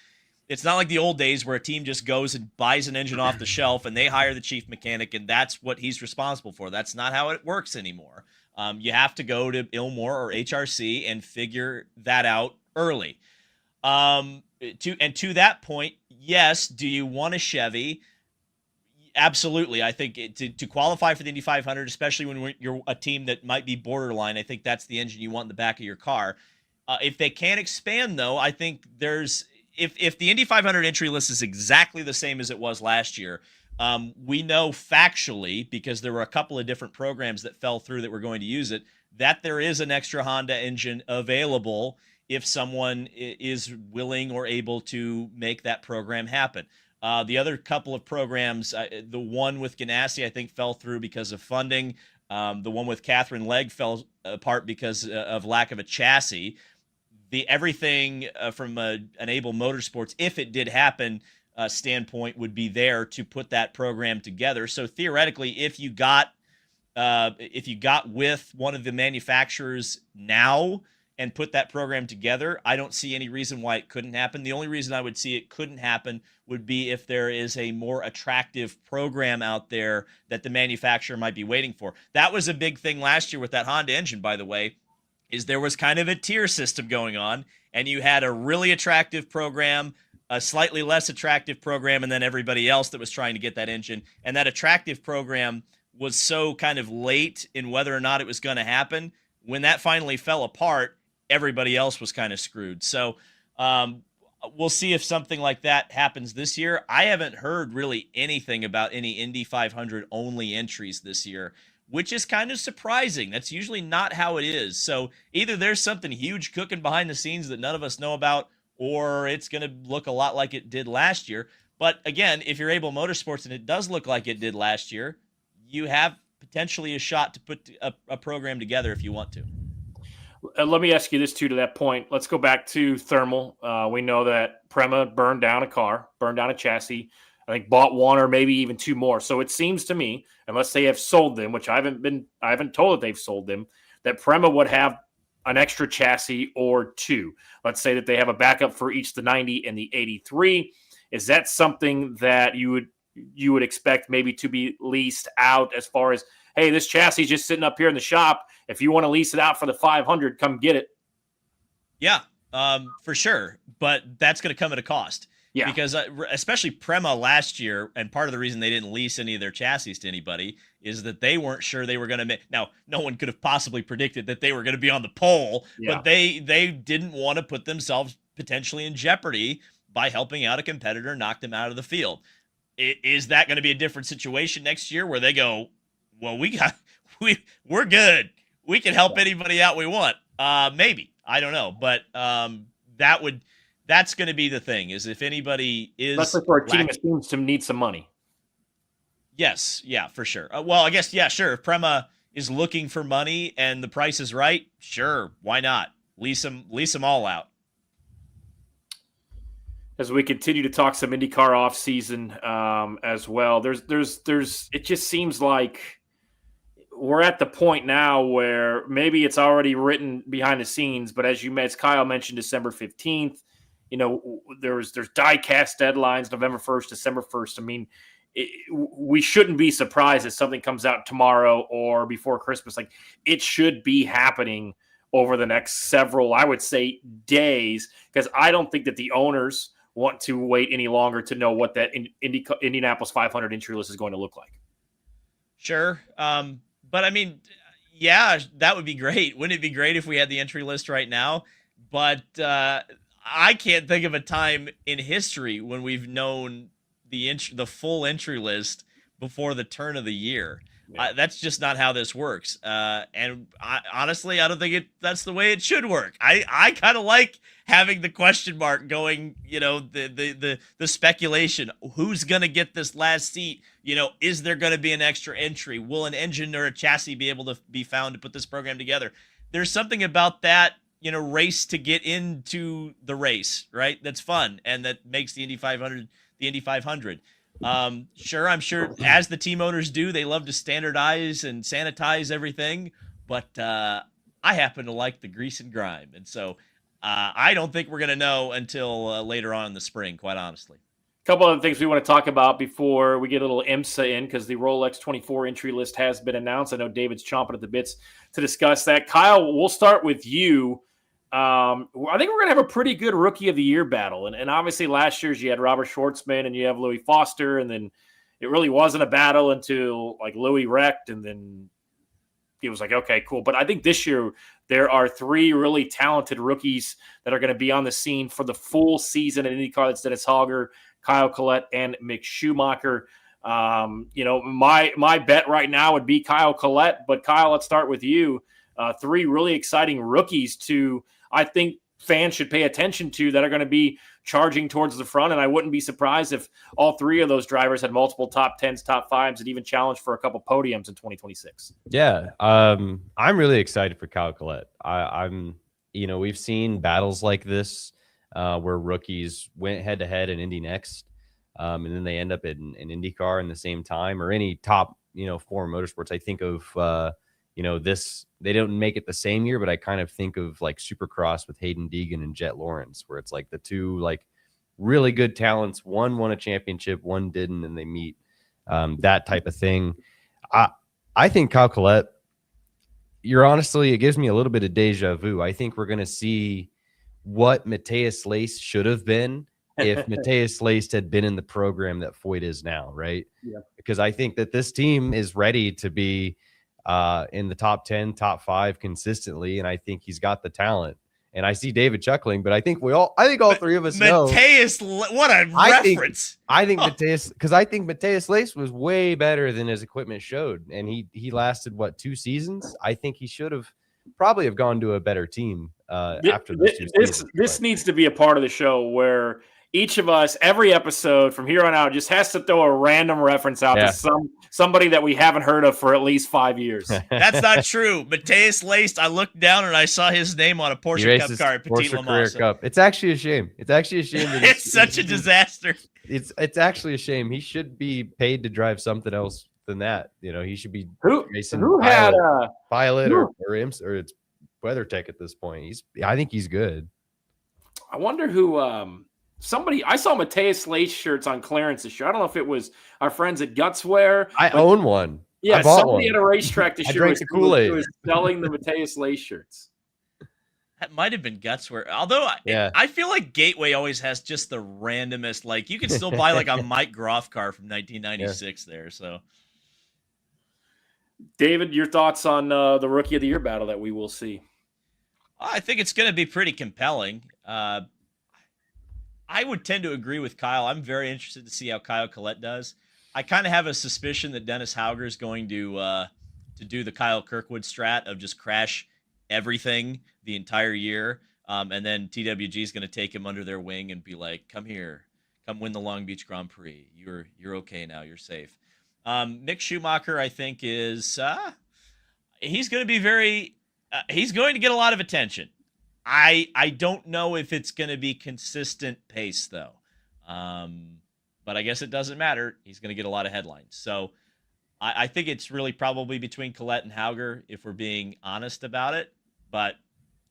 the old days where a team just goes and buys an engine off the shelf and they hire the chief mechanic and that's what he's responsible for. That's not how it works anymore. You have to go to Ilmore or HRC and figure that out early. To that point, yes, do you want a Chevy? Absolutely. I think to qualify for the Indy 500, especially when you're a team that might be borderline, I think that's the engine you want in the back of your car. If they can't expand, though, I think if the Indy 500 entry list is exactly the same as it was last year, we know factually, because there were a couple of different programs that fell through that were going to use it, that there is an extra Honda engine available if someone is willing or able to make that program happen. The other couple of programs, the one with Ganassi, I think, fell through because of funding. The one with Catherine Legg fell apart because of lack of a chassis. Everything from an Able Motorsports, if it did happen, standpoint would be there to put that program together. So theoretically, if you got with one of the manufacturers now and put that program together, I don't see any reason why it couldn't happen. The only reason I would see it couldn't happen would be if there is a more attractive program out there that the manufacturer might be waiting for. That was a big thing last year with that Honda engine, by the way, is there was kind of a tier system going on, and you had a really attractive program, a slightly less attractive program, and then everybody else that was trying to get that engine. And that attractive program was so kind of late in whether or not it was going to happen. When that finally fell apart, everybody else was kind of screwed. So we'll see if something like that happens this year. I haven't heard really anything about any Indy 500 only entries this year, which is kind of surprising. That's usually not how it is. So either there's something huge cooking behind the scenes that none of us know about, or it's going to look a lot like it did last year. But again, if you're Able Motorsports and it does look like it did last year, you have potentially a shot to put a program together if you want to.
Let me ask you this, too, to that point. Let's go back to thermal. We know that Prema burned down a chassis. I think bought one or maybe even two more. So it seems to me, unless they have sold them, which I haven't told that they've sold them, that Prema would have an extra chassis or two. Let's say that they have a backup for each the 90 and the 83. Is that something that you would expect maybe to be leased out, as far as, hey, this chassis is just sitting up here in the shop. If you want to lease it out for the 500, come get it.
Yeah, for sure. But that's going to come at a cost.
Yeah.
Because especially Prema last year, and part of the reason they didn't lease any of their chassis to anybody is that they weren't sure they were going to make. Now, no one could have possibly predicted that they were going to be on the pole, but they didn't want to put themselves potentially in jeopardy by helping out a competitor, knock them out of the field. Is that going to be a different situation next year where they go, well, we're good. We can help anybody out we want. Maybe. I don't know. But that's going to be the thing, is if anybody is.
Especially for a team that seems to need some money.
Yes. Yeah, for sure. Well, I guess, yeah, sure. If Prema is looking for money and the price is right, sure. Why not? Lease them all out.
As we continue to talk some IndyCar off season as well, it just seems like we're at the point now where maybe it's already written behind the scenes, but as Kyle mentioned, December 15th, there's die-cast deadlines, November 1st, December 1st. I mean, we shouldn't be surprised if something comes out tomorrow or before Christmas. Like, it should be happening over the next several, I would say, days, because I don't think that the owners want to wait any longer to know what that Indianapolis 500 entry list is going to look like.
Sure. But I mean, yeah, that would be great. Wouldn't it be great if we had the entry list right now? But I can't think of a time in history when we've known the full entry list before the turn of the year. Yeah. That's just not how this works. And honestly, I don't think that's the way it should work. I kind of like having the question mark going, the speculation, who's going to get this last seat? Is there going to be an extra entry? Will an engine or a chassis be able to be found to put this program together? There's something about that, race to get into the race, right? That's fun. And that makes the Indy 500, the Indy 500. Sure, I'm sure as the team owners do, they love to standardize and sanitize everything, but I happen to like the grease and grime, and so I don't think we're going to know until later on in the spring, quite honestly.
A couple other things we want to talk about before we get a little IMSA in, because the Rolex 24 entry list has been announced. I know David's chomping at the bits to discuss that. Kyle, we'll start with you. I think we're going to have a pretty good rookie of the year battle. And obviously last year's you had Robert Schwartzman and you have Louis Foster. And then it really wasn't a battle until like Louis wrecked. And then it was like, okay, cool. But I think this year there are three really talented rookies that are going to be on the scene for the full season at IndyCar. That's Dennis Hauger, Kyle Collette, and Mick Schumacher. My bet right now would be Kyle Collette. But Kyle, let's start with you. Three really exciting rookies I think fans should pay attention to that are going to be charging towards the front. And I wouldn't be surprised if all three of those drivers had multiple top 10s, top 5s, and even challenged for a couple podiums in 2026.
Yeah. I'm really excited for Kyle Collette. We've seen battles like this where rookies went head to head in Indy Next. And then they end up in IndyCar in the same time, or any top, four motorsports. I think of, they don't make it the same year, but I kind of think of like Supercross with Hayden Deegan and Jet Lawrence, where it's like the two like really good talents. One won a championship, one didn't, and they meet. That type of thing. I think Kyle Collette, it gives me a little bit of deja vu. I think we're going to see what Matthias Lace should have been if Matthias Lace had been in the program that Foyt is now, right? Yeah. Because I think that this team is ready to be in the top 10, top 5 consistently, and I think he's got the talent. And I see David chuckling, but I think all three of us know.
Matthias, what a reference!
I think Matthias, because I think Matthias Lace was way better than his equipment showed, and he lasted 2 seasons. I think he should have probably have gone to a better team after those 2 seasons.
This needs to be a part of the show where each of us, every episode from here on out, just has to throw a random reference out to somebody that we haven't heard of for at least 5 years.
That's not true. Matthias Lace, I looked down and I saw his name on a Porsche Cup car at Petit Le Mans.
Cup. It's actually a shame. That
it's such a disaster.
It's actually a shame. He should be paid to drive something else than that. He should be racing pilot or IMSA, or it's WeatherTech at this point. I think he's good.
I wonder who I saw Matthias Lace shirts on clearance this year. I don't know if it was our friends at Gutswear.
I own one.
Yeah, somebody at a racetrack this year
was
selling the Matthias Lace shirts.
That might have been Gutsworth. Although
Yeah.
I feel like Gateway always has just the randomest. Like you could still buy like a Mike Groff car from 1996 there. So,
David, your thoughts on the Rookie of the Year battle that we will see?
I think it's going to be pretty compelling. I would tend to agree with Kyle. I'm very interested to see how Kyle Collette does. I kind of have a suspicion that Dennis Hauger is going to do the Kyle Kirkwood strat of just crash everything the entire year, and then TWG is going to take him under their wing and be like, "Come here, come win the Long Beach Grand Prix. You're okay now. You're safe." Mick Schumacher, I think, is he's going to be very he's going to get a lot of attention. I don't know if it's going to be consistent pace though, but I guess it doesn't matter. He's going to get a lot of headlines. So I think it's really probably between Collette and Hauger if we're being honest about it. But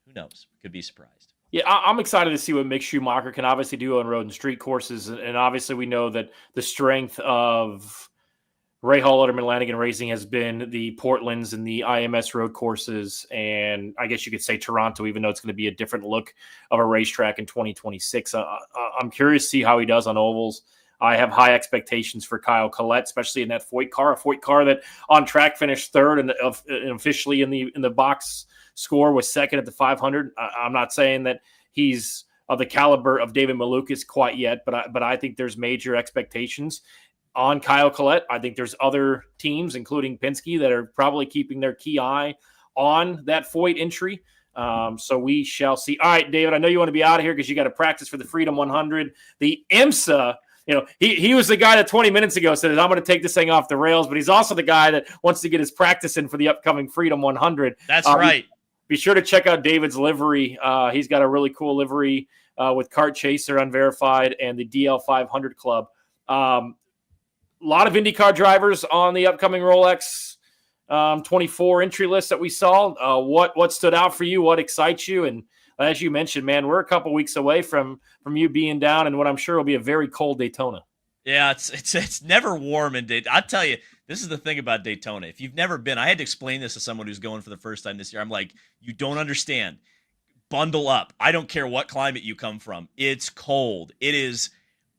who knows? Could be surprised.
Yeah, I'm excited to see what Mick Schumacher can obviously do on road and street courses. And obviously we know that the strength of Ray Hall, Letterman, Lanigan Racing has been the Portlands and the IMS road courses. And I guess you could say Toronto, even though it's going to be a different look of a racetrack in 2026. I'm curious to see how he does on ovals. I have high expectations for Kyle Collette, especially in that Foyt car, a Foyt car that on track finished third and officially in the box score was second at the 500. I'm not saying that he's of the caliber of David Malukas quite yet, but I think there's major expectations on Kyle Collette. I think there's other teams, including Penske, that are probably keeping their key eye on that Foyt entry. So we shall see. All right, David, I know you want to be out of here because you got to practice for the Freedom 100. The IMSA, he was the guy that 20 minutes ago said, I'm going to take this thing off the rails, but he's also the guy that wants to get his practice in for the upcoming Freedom 100.
That's right.
Be sure to check out David's livery. He's got a really cool livery with Kart Chaser Unverified and the DL 500 Club. A lot of IndyCar drivers on the upcoming Rolex 24 entry list that we saw. What stood out for you? What excites you? And as you mentioned, man, we're a couple weeks away from you being down in what I'm sure will be a very cold Daytona.
Yeah, it's never warm in Daytona. I'll tell you, this is the thing about Daytona. If you've never been, I had to explain this to someone who's going for the first time this year. I'm like, you don't understand. Bundle up. I don't care what climate you come from. It's cold. It is.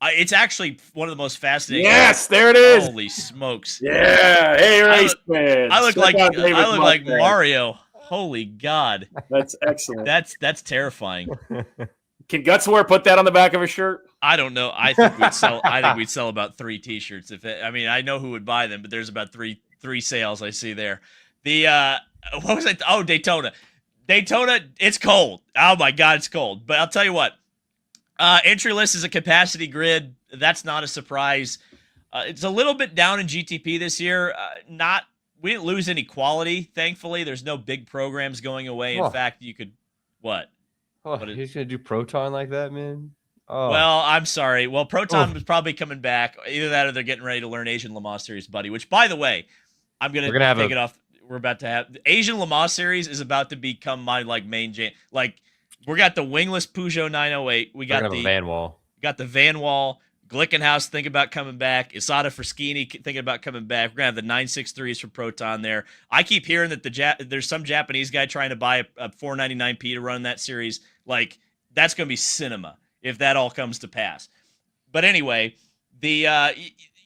It's actually one of the most fascinating.
Yes, there it is.
Holy smokes!
Yeah, hey, race fans.
I look like Mario. Holy God,
that's excellent.
That's terrifying.
Can Gutsworth put that on the back of his shirt?
I don't know. I think we'd sell about 3 T-shirts. I know who would buy them, but there's about three sales I see there. The what was it? Oh, Daytona. Daytona, it's cold. Oh my God, it's cold. But I'll tell you what. Entry list is a capacity grid. That's not a surprise. It's a little bit down in GTP this year. We didn't lose any quality, thankfully. There's no big programs going away. In fact, you could what?
He's gonna do Proton like that, man. Oh.
Well, I'm sorry. Well, Proton was probably coming back. Either that or they're getting ready to learn Asian Le Mans Series, buddy. Which, by the way, we're gonna take it off. We're about to have the Asian Le Mans Series is about to become my main jam. We got the wingless Peugeot 908. We got the
Van Wall.
Got the Van Wall. Glickenhaus thinking about coming back. Isada Fraschini thinking about coming back. We're going to have the 963s from Proton there. I keep hearing that there's some Japanese guy trying to buy a 499p to run that series. That's going to be cinema if that all comes to pass. But anyway, the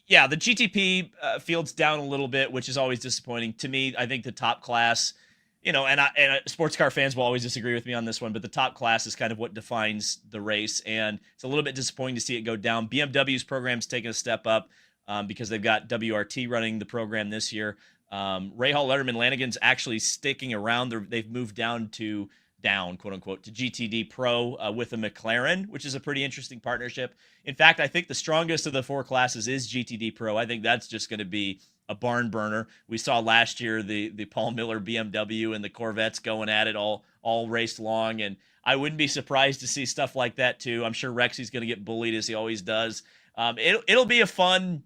GTP field's down a little bit, which is always disappointing. To me, I think the top class, and sports car fans will always disagree with me on this one, but the top class is kind of what defines the race, and it's a little bit disappointing to see it go down. BMW's program's taking a step up because they've got WRT running the program this year. Ray Hall, Letterman, Lanigan's actually sticking around. They've moved down, quote unquote, to GTD Pro with a McLaren, which is a pretty interesting partnership. In fact, I think the strongest of the 4 classes is GTD Pro. I think that's just going to be a barn burner. We saw last year the Paul Miller BMW and the Corvettes going at it all race long, and I wouldn't be surprised to see stuff like that too. I'm sure Rexy's going to get bullied as he always does. It'll be a fun.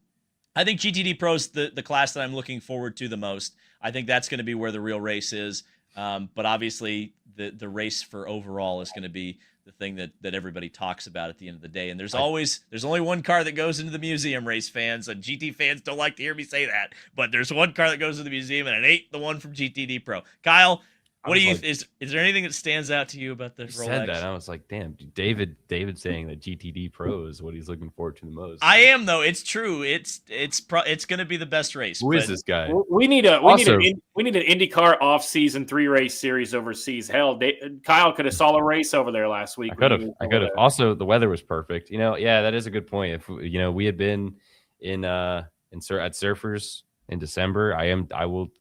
I think GTD Pro is the class that I'm looking forward to the most. I think that's going to be where the real race is. But obviously the race for overall is going to be the thing that everybody talks about at the end of the day. And there's only one car that goes into the museum, race fans, and GT fans don't like to hear me say that, but there's one car that goes to the museum, and it ain't the one from GTD Pro. Kyle, What do you is there anything that stands out to you about the Rolex?
Said that, I was like, damn, David saying that GTD Pro is what he's looking forward to the most.
I am though. It's true. It's going to be the best race.
Who is this guy?
We need an IndyCar off-season 3-race series overseas. Hell, Kyle could have saw a race over there last week.
I could have. Also, the weather was perfect. Yeah, that is a good point. If we had been at Surfers in December,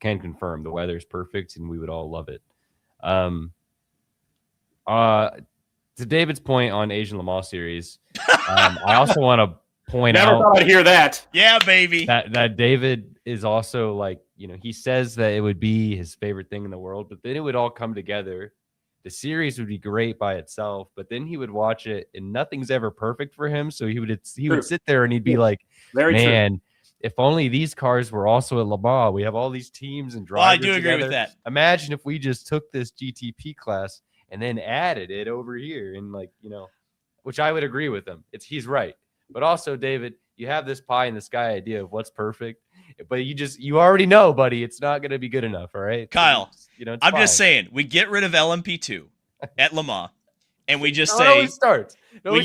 can confirm the weather is perfect and we would all love it. To David's point on Asian Le Mans series, I also want to point out.
Never thought I'd hear that.
Yeah, baby.
That David is also like, he says that it would be his favorite thing in the world, but then it would all come together. The series would be great by itself, but then he would watch it and nothing's ever perfect for him. So he would sit there and he'd be like, man, if only these cars were also at Le Mans. We have all these teams and drivers.
I do agree with that.
Imagine if we just took this GTP class and then added it over here, and which I would agree with him. He's right. But also, David, you have this pie in the sky idea of what's perfect, but you already know, buddy, it's not going to be good enough. All right,
Kyle. I'm
fine.
Just saying, we get rid of LMP2 at Le Mans, and we just
say it starts. I'm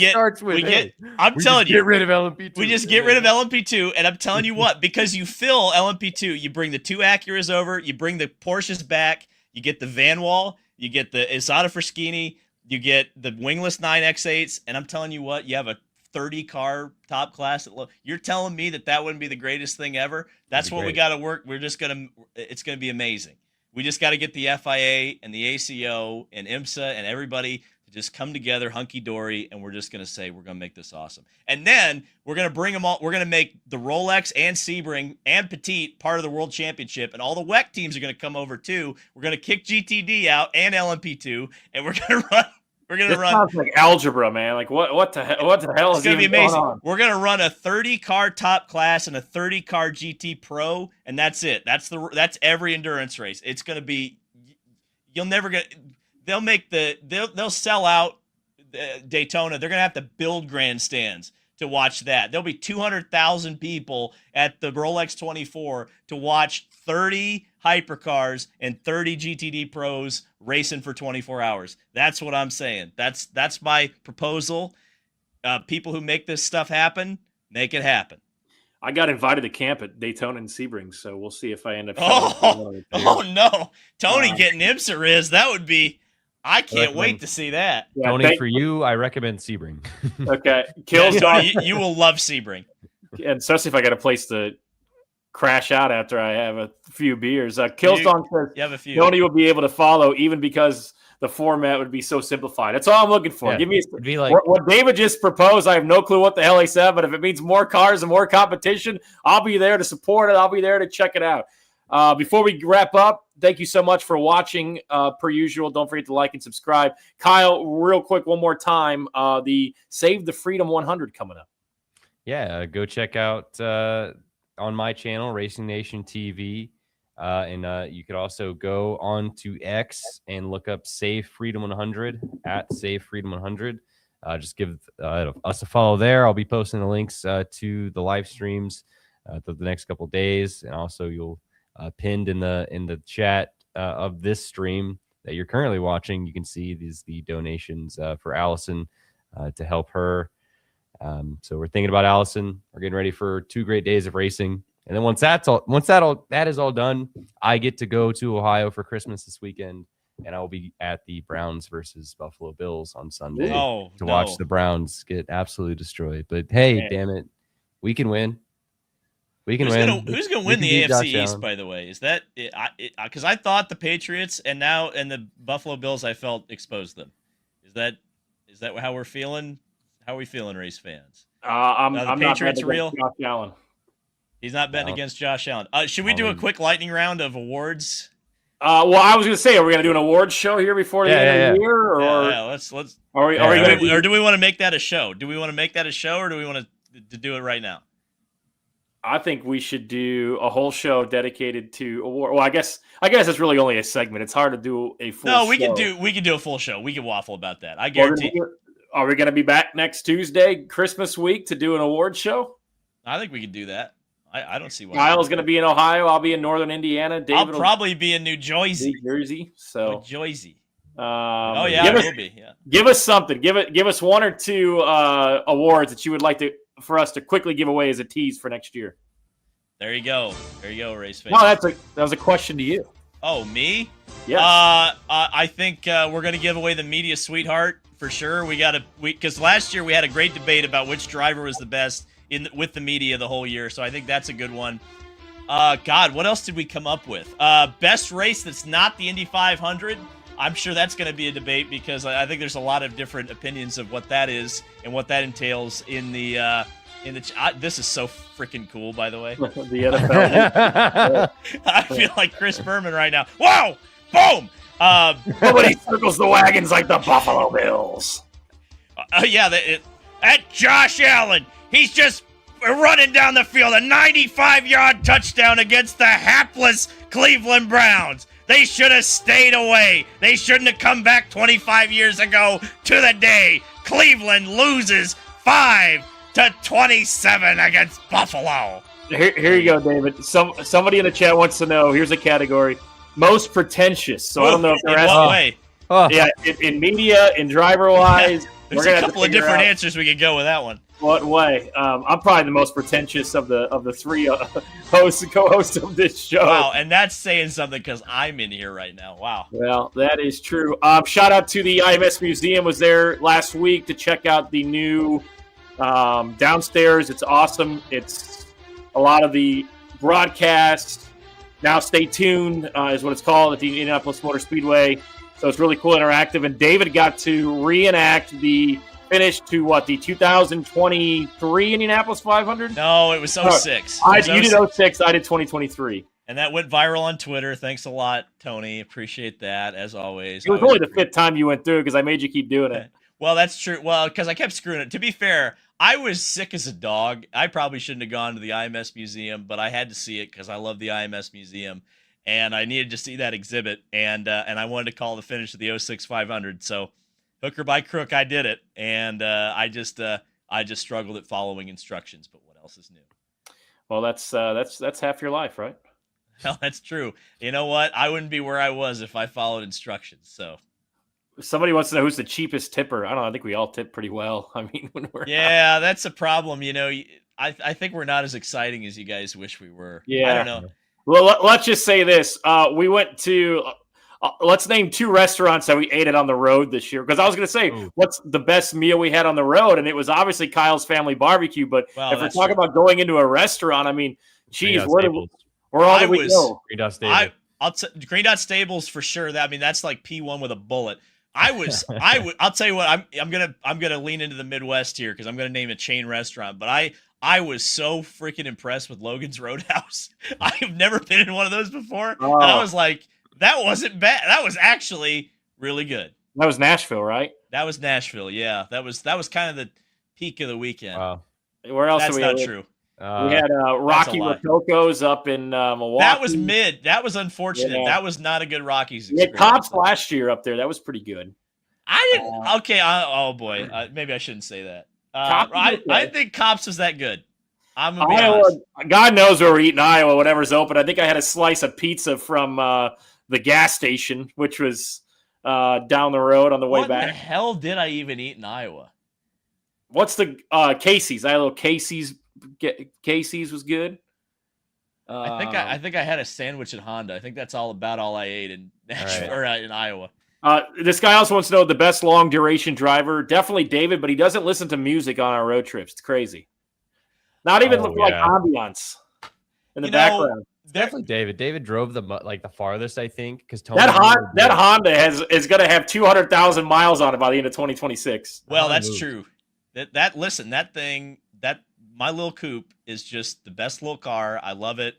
telling you,
get rid of LMP2.
We just get rid of LMP2, and I'm telling you what, because you fill LMP2, you bring the 2 Acuras over, you bring the Porsches back, you get the Van Wall, you get the Isata Fraschini, you get the wingless 9X8s, and I'm telling you what, you have a 30-car top class. You're telling me that wouldn't be the greatest thing ever? That's what we got to work. It's going to be amazing. We just got to get the FIA and the ACO and IMSA and everybody to just come together hunky-dory, and we're just going to say we're going to make this awesome. And then we're going to bring them all. We're going to make the Rolex and Sebring and Petit part of the World Championship, and all the WEC teams are going to come over too. We're going to kick GTD out and LMP2, and we're going to run. We're going to run.
Sounds like algebra, man. Like what the hell? What the hell is
going to be amazing?
Going on?
We're going to run a 30-car top class and a 30-car GT Pro, and that's it. That's every endurance race. It's going to be. You'll never get. They'll sell out Daytona. They're going to have to build grandstands to watch that. There'll be 200,000 people at the Rolex 24 to watch 30 hypercars and 30 GTD Pros racing for 24 hours. That's what I'm saying. That's my proposal. People who make this stuff happen, make it happen.
I got invited to camp at Daytona and Sebring, so we'll see if I end up.
Oh no, Tony getting IMSA Riz. That would be. I can't wait to see that.
Yeah, Tony, for you, I recommend Sebring.
Okay,
Tony, you will love Sebring,
and especially if I got a place to crash out after I have a few beers. Killstone says
you have a few.
Tony will be able to follow, even because the format would be so simplified. That's all I'm looking for.
Yeah,
Give me
what
David just proposed. I have no clue what the hell he said, but if it means more cars and more competition, I'll be there to support it. I'll be there to check it out. Before we wrap up, thank you so much for watching. Per usual, don't forget to like and subscribe. Kyle, real quick, one more time, the Save the Freedom 100 coming up.
Yeah, go check out on my channel, Racing Nation TV. And you could also go on to X and look up Save Freedom 100 at Save Freedom 100. Just give us a follow there. I'll be posting the links to the live streams the next couple of days, and also you'll pinned in the chat of this stream that you're currently watching. You can see the donations for Allison to help her. So we're thinking about Allison. We're getting ready for 2 great days of racing. And then once that is all done, I get to go to Ohio for Christmas this weekend, and I will be at the Browns versus Buffalo Bills on Sunday to watch the Browns get absolutely destroyed. But hey, damn it, we can win. We can win.
Who's going to win the AFC East, by the way? Is that because I thought the Patriots and the Buffalo Bills, I felt exposed them. Is that how we're feeling? How are we feeling, race fans?
I'm
Patriots
not
real.
Josh Allen.
He's not betting against Josh Allen. Should we do a quick lightning round of awards?
Well, I was going to say, are we going to do an awards show here before the end of the year, or
let's.
Or
do we want to make that a show? Do we want to make that a show, or do we want to do it right now?
I think we should do a whole show dedicated to award. Well, I guess it's really only a segment. It's hard to do a full.
No, we can do a full show. We can waffle about that. I guarantee.
Are we going to be back next Tuesday, Christmas week, to do an award show?
I think we could do that. I don't see why.
Kyle's going to be in Ohio. I'll be in Northern Indiana. David
I'll probably be in New Jersey.
New Jersey. So,
New Jersey.
oh
yeah, it will be. Yeah.
Give us something. Give us one or two awards that you would like for us to quickly give away as a tease for next year.
There you go. There you go, race fan.
No, that was a question to you.
Oh, me?
Yes.
I think we're gonna give away the media sweetheart for sure. Because last year we had a great debate about which driver was the best with the media the whole year. So I think that's a good one. God, what else did we come up with? Best race that's not the Indy 500. I'm sure that's going to be a debate because I think there's a lot of different opinions of what that is and what that entails in the. This is so freaking cool, by the way.
The NFL.
I feel like Chris Berman right now. Whoa! Boom!
Nobody circles the wagons like the Buffalo Bills.
That Josh Allen. He's just running down the field. A 95-yard touchdown against the hapless Cleveland Browns. They should have stayed away. They shouldn't have come back 25 years ago to the day Cleveland loses 5-27 against Buffalo.
Here you go, David. Somebody in the chat wants to know. Here's a category: most pretentious. So I don't know if they're asking.
What way?
Yeah, in media, in driver wise.
There's a couple of different answers we could go with that one.
What way? I'm probably the most pretentious of the three co-hosts of this show.
Wow, and that's saying something because I'm in here right now. Wow.
Well, that is true. Shout out to the IMS Museum. Was there last week to check out the new downstairs. It's awesome. It's a lot of the broadcast. Now Stay Tuned is what it's called at the Indianapolis Motor Speedway. So it's really cool, interactive. And David got to reenact the finish to the 2023 Indianapolis 500?
No, it was 06.
You did 06. I did 2023.
And that went viral on Twitter. Thanks a lot, Tony. Appreciate that, as always.
It was only the fifth time you went through because I made you keep doing it.
Well, that's true. Well, because I kept screwing it. To be fair, I was sick as a dog. I probably shouldn't have gone to the IMS Museum, but I had to see it because I love the IMS Museum. And I needed to see that exhibit. And I wanted to call the finish of the 06 500. So hook or by crook, I did it. And I just struggled at following instructions. But what else is new?
Well, that's half your life, right?
Well, that's true. You know what? I wouldn't be where I was if I followed instructions. So
somebody wants to know who's the cheapest tipper. I don't know. I think we all tip pretty well. I mean, when we're
out. That's a problem. You know, I think we're not as exciting as you guys wish we were.
Yeah.
I don't know.
Well, let's just say this. We went to let's name two restaurants that we ate at on the road this year. Because I was going to say, what's the best meal we had on the road? And it was obviously Kyle's Family Barbecue. But if we're talking about going into a restaurant, I mean, geez, where all did we go?
Green Dot Stables.
Green Dot Stables for sure. That's like P1 with a bullet. I'll tell you what, I'm gonna lean into the Midwest here because I'm gonna name a chain restaurant. But I was so freaking impressed with Logan's Roadhouse. I have never been in one of those before, and I was like, that wasn't bad. That was actually really good.
That was Nashville, right?
That was Nashville. Yeah, that was kind of the peak of the weekend.
Wow.
Where else?
That's not true.
We had Rocky Rococo's up in Milwaukee.
That was mid. That was unfortunate. Yeah. That was not a good Rockies experience.
We had Cops last year up there. That was pretty good.
I didn't. Okay. Oh boy. Maybe I shouldn't say that. I think Cops was that good. I'm gonna be honest.
God knows where we're eating Iowa. Whatever's open. I think I had a slice of pizza from the gas station, which was down the road on the way back.
What the hell did I even eat in Iowa?
What's the Casey's? I had a little Casey's. Casey's was good.
I think I had a sandwich at Honda. I think that's all I ate in Nashville, or in Iowa.
This guy also wants to know the best long duration driver. Definitely David, but he doesn't listen to music on our road trips. It's crazy. Not even like ambiance in the background.
Definitely David. David drove the farthest, I think, because
that Honda is going to have 200,000 miles on it by the end of 2026.
Well, that's true. That thing my little coupe is just the best little car. I love it.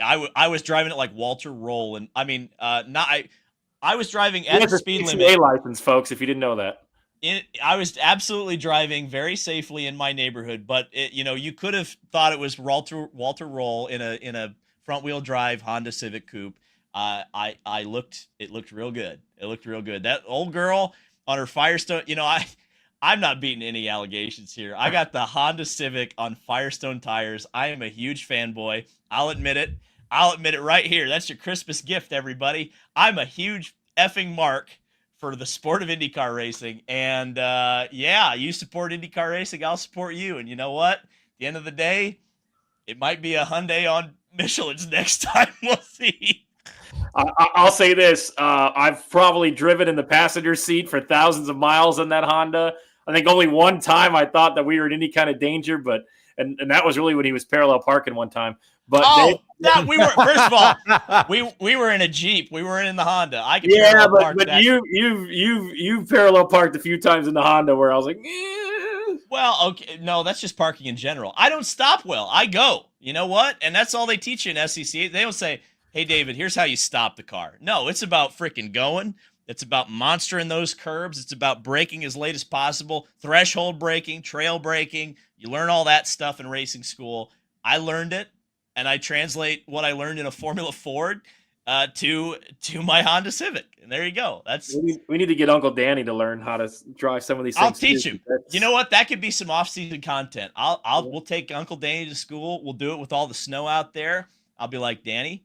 I was driving it like Walter Roll, and I was driving at the speed limit.
A license, folks, if you didn't know that.
I was absolutely driving very safely in my neighborhood, but you could have thought it was Walter Roll in a front wheel drive Honda Civic coupe. It looked real good. It looked real good. That old girl on her Firestone, I'm not beating any allegations here. I got the Honda Civic on Firestone tires. I am a huge fanboy. I'll admit it. I'll admit it right here. That's your Christmas gift, everybody. I'm a huge effing mark for the sport of IndyCar racing. And yeah, you support IndyCar racing, I'll support you. And you know what? At the end of the day, it might be a Hyundai on Michelin's next time. We'll see.
I'll say this. I've probably driven in the passenger seat for thousands of miles in that Honda. I think only one time I thought that we were in any kind of danger, but and that was really when he was parallel parking one time. But
we were first of all, we were in a Jeep. We weren't in the Honda. I could
but you've parallel parked a few times in the Honda where I was like,
well, okay, no, that's just parking in general. I don't stop well. I go. You know what? And that's all they teach you in SEC. They don't say, "Hey, David, here's how you stop the car." No, it's about freaking going. It's about monstering those curbs. It's about braking as late as possible, threshold braking, trail braking. You learn all that stuff in racing school. I learned it, and I translate what I learned in a Formula Ford to my Honda Civic. And there you go. That's
we need to get Uncle Danny to learn how to drive some of these things.
I'll teach him. You know what? That could be some off-season content. We'll take Uncle Danny to school. We'll do it with all the snow out there. I'll be like, Danny,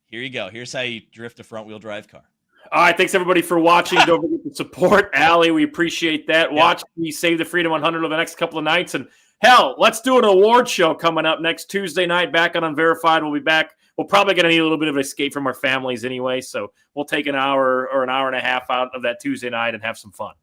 here you go. Here's how you drift a front-wheel drive car.
All right, thanks everybody for watching. Don't forget to support Allie. We appreciate that. Watch me Save the Freedom 100 over the next couple of nights. And hell, let's do an award show coming up next Tuesday night. Back on Unverified. We'll be back. We'll probably going to need a little bit of an escape from our families anyway. So we'll take an hour or an hour and a half out of that Tuesday night and have some fun.